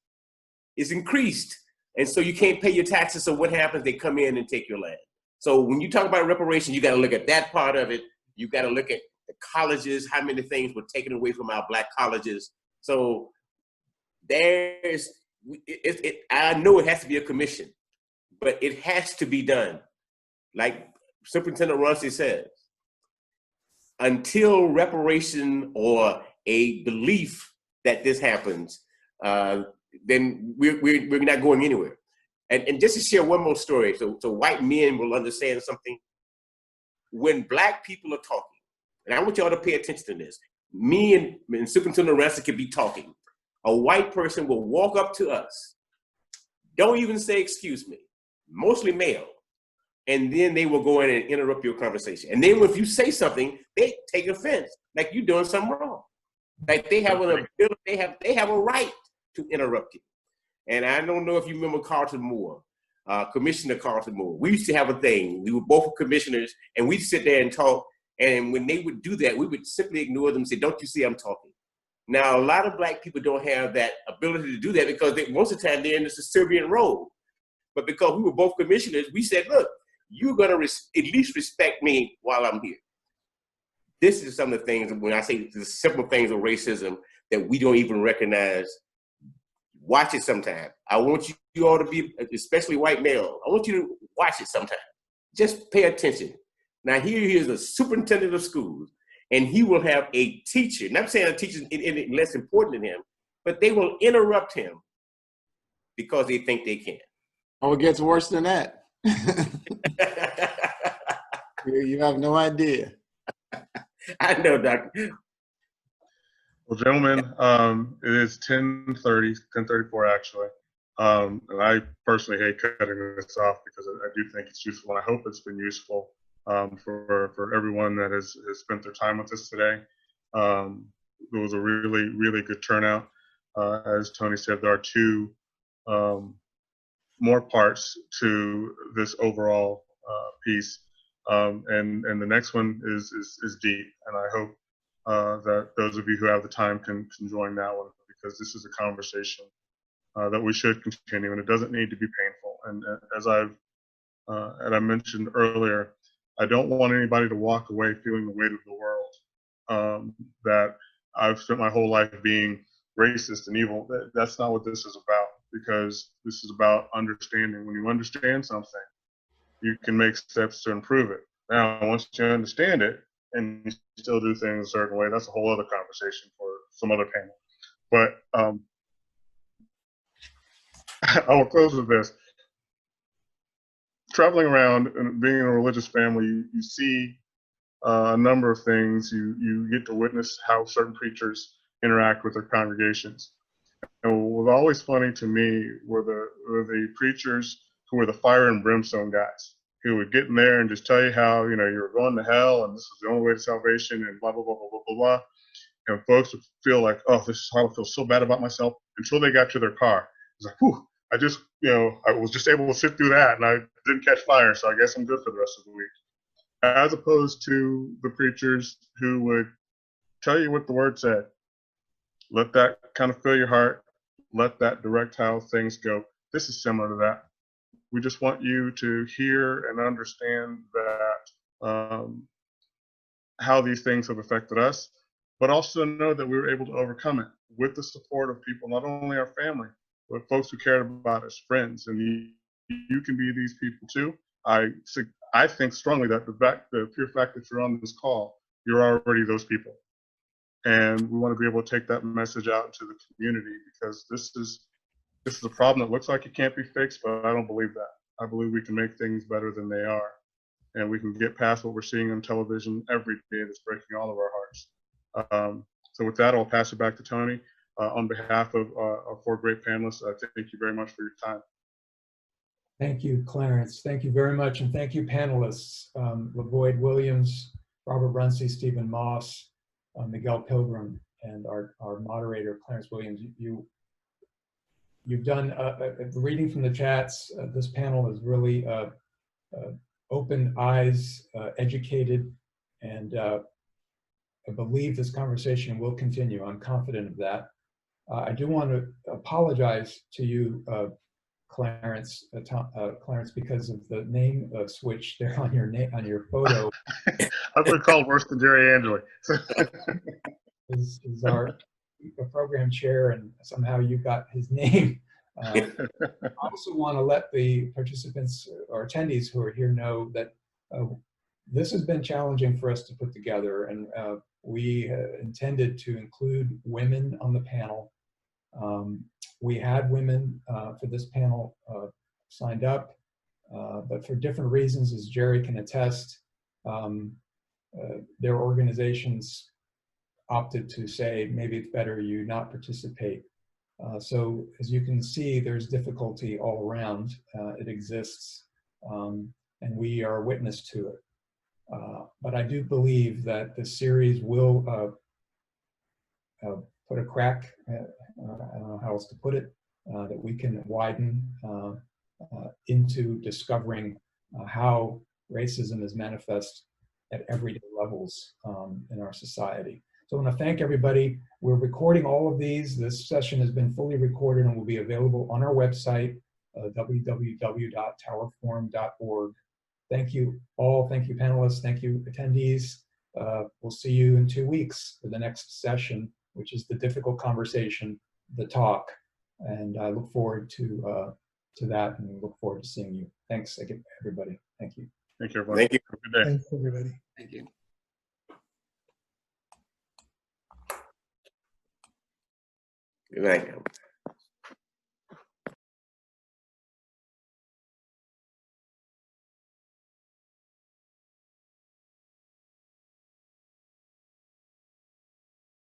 is increased. And so you can't pay your taxes. So what happens? They come in and take your land. So when you talk about reparations, you got to look at that part of it. You got to look at the colleges, how many things were taken away from our Black colleges. So I know it has to be a commission, but it has to be done. Like Superintendent Runcie says, until reparation or a belief that this happens, then we're not going anywhere. And just to share one more story, so white men will understand something. When Black people are talking, and I want y'all to pay attention to this, me and Superintendent Runcie could be talking. A white person will walk up to us, don't even say excuse me, mostly male, and then they will go in and interrupt your conversation. And then if you say something, they take offense, like you're doing something wrong. Like they have an ability, they have a right to interrupt you. And I don't know if you remember Carlton Moore, Commissioner Carlton Moore. We used to have a thing. We were both commissioners, and we'd sit there and talk. And when they would do that, we would simply ignore them and say, "Don't you see I'm talking?" Now, a lot of Black people don't have that ability to do that because most of the time they're in the subservient role. But because we were both commissioners, we said, look, you're going to at least respect me while I'm here. This is some of the things, when I say the simple things of racism that we don't even recognize. Watch it sometime. I want you all to be, especially white male, I want you to watch it sometime. Just pay attention. Now here he is, a superintendent of schools, and he will have a teacher, and I'm saying a teacher is less important than him, but they will interrupt him because they think they can. Oh, it gets worse than that. You have no idea. I know, Doctor. Well, gentlemen, it is 10:34 actually. And I personally hate cutting this off because I do think it's useful, and I hope it's been useful for everyone that has spent their time with us today. It was a really, really good turnout. As Tony said, there are two more parts to this overall piece, and the next one is deep, and I hope that those of you who have the time can join that one, because this is a conversation that we should continue, and it doesn't need to be painful. And as I mentioned earlier, I don't want anybody to walk away feeling the weight of the world, that I've spent my whole life being racist and evil. That's not what this is about, because this is about understanding. When you understand something, you can make steps to improve it. Now, once you understand it and you still do things a certain way, that's a whole other conversation for some other panel. But I will close with this. Traveling around and being in a religious family, you see a number of things. You get to witness how certain preachers interact with their congregations. And what was always funny to me were the preachers who were the fire and brimstone guys, who would get in there and just tell you how, you were going to hell and this was the only way to salvation and blah, blah, blah, blah, blah, blah, blah. And folks would feel like, oh, this is how I feel so bad about myself, until they got to their car. It's like, whew, I just, I was just able to sit through that and I didn't catch fire, so I guess I'm good for the rest of the week. As opposed to the preachers who would tell you what the word said. Let that kind of fill your heart. Let that direct how things go. This is similar to that. We just want you to hear and understand that how these things have affected us, but also know that we were able to overcome it with the support of people, not only our family, but folks who cared about us, friends. And you can be these people too. I think strongly that the pure fact that you're on this call, you're already those people. And we want to be able to take that message out into the community, because this is a problem that looks like it can't be fixed, but I don't believe that. I believe we can make things better than they are. And we can get past what we're seeing on television every day that's breaking all of our hearts. So with that, I'll pass it back to Tony. On behalf of our four great panelists, thank you very much for your time. Thank you, Clarence. Thank you very much. And thank you, panelists, LaVoyd Williams, Robert Runcie, Stephen Moss, Miguel Pilgrim, and our moderator, Clarence Williams. You've done, reading from the chats, this panel has really opened eyes, educated, and I believe this conversation will continue. I'm confident of that. I do want to apologize to you, Clarence, because of the name switch there on your photo. I've been called worse than Jerry Angeli. is our program chair, and somehow you got his name. I also want to let the participants or attendees who are here know that this has been challenging for us to put together, and we intended to include women on the panel. We had women for this panel signed up, but for different reasons, as Jerry can attest, their organizations opted to say, maybe it's better you not participate. So as you can see, there's difficulty all around. It exists, and we are a witness to it. But I do believe that the series will put a crack, I don't know how else to put it, that we can widen into discovering how racism is manifest at everyday levels in our society. So I want to thank everybody. We're recording all of these. This session has been fully recorded and will be available on our website, www.towerforum.org. Thank you all. Thank you, panelists. Thank you, attendees. We'll see you in 2 weeks for the next session, which is the difficult conversation, the talk. And I look forward to that, and look forward to seeing you. Thanks again, everybody. Thank you. Thank you, everybody. Thank you. Have a good day. Thanks, everybody. Thank you. Good night.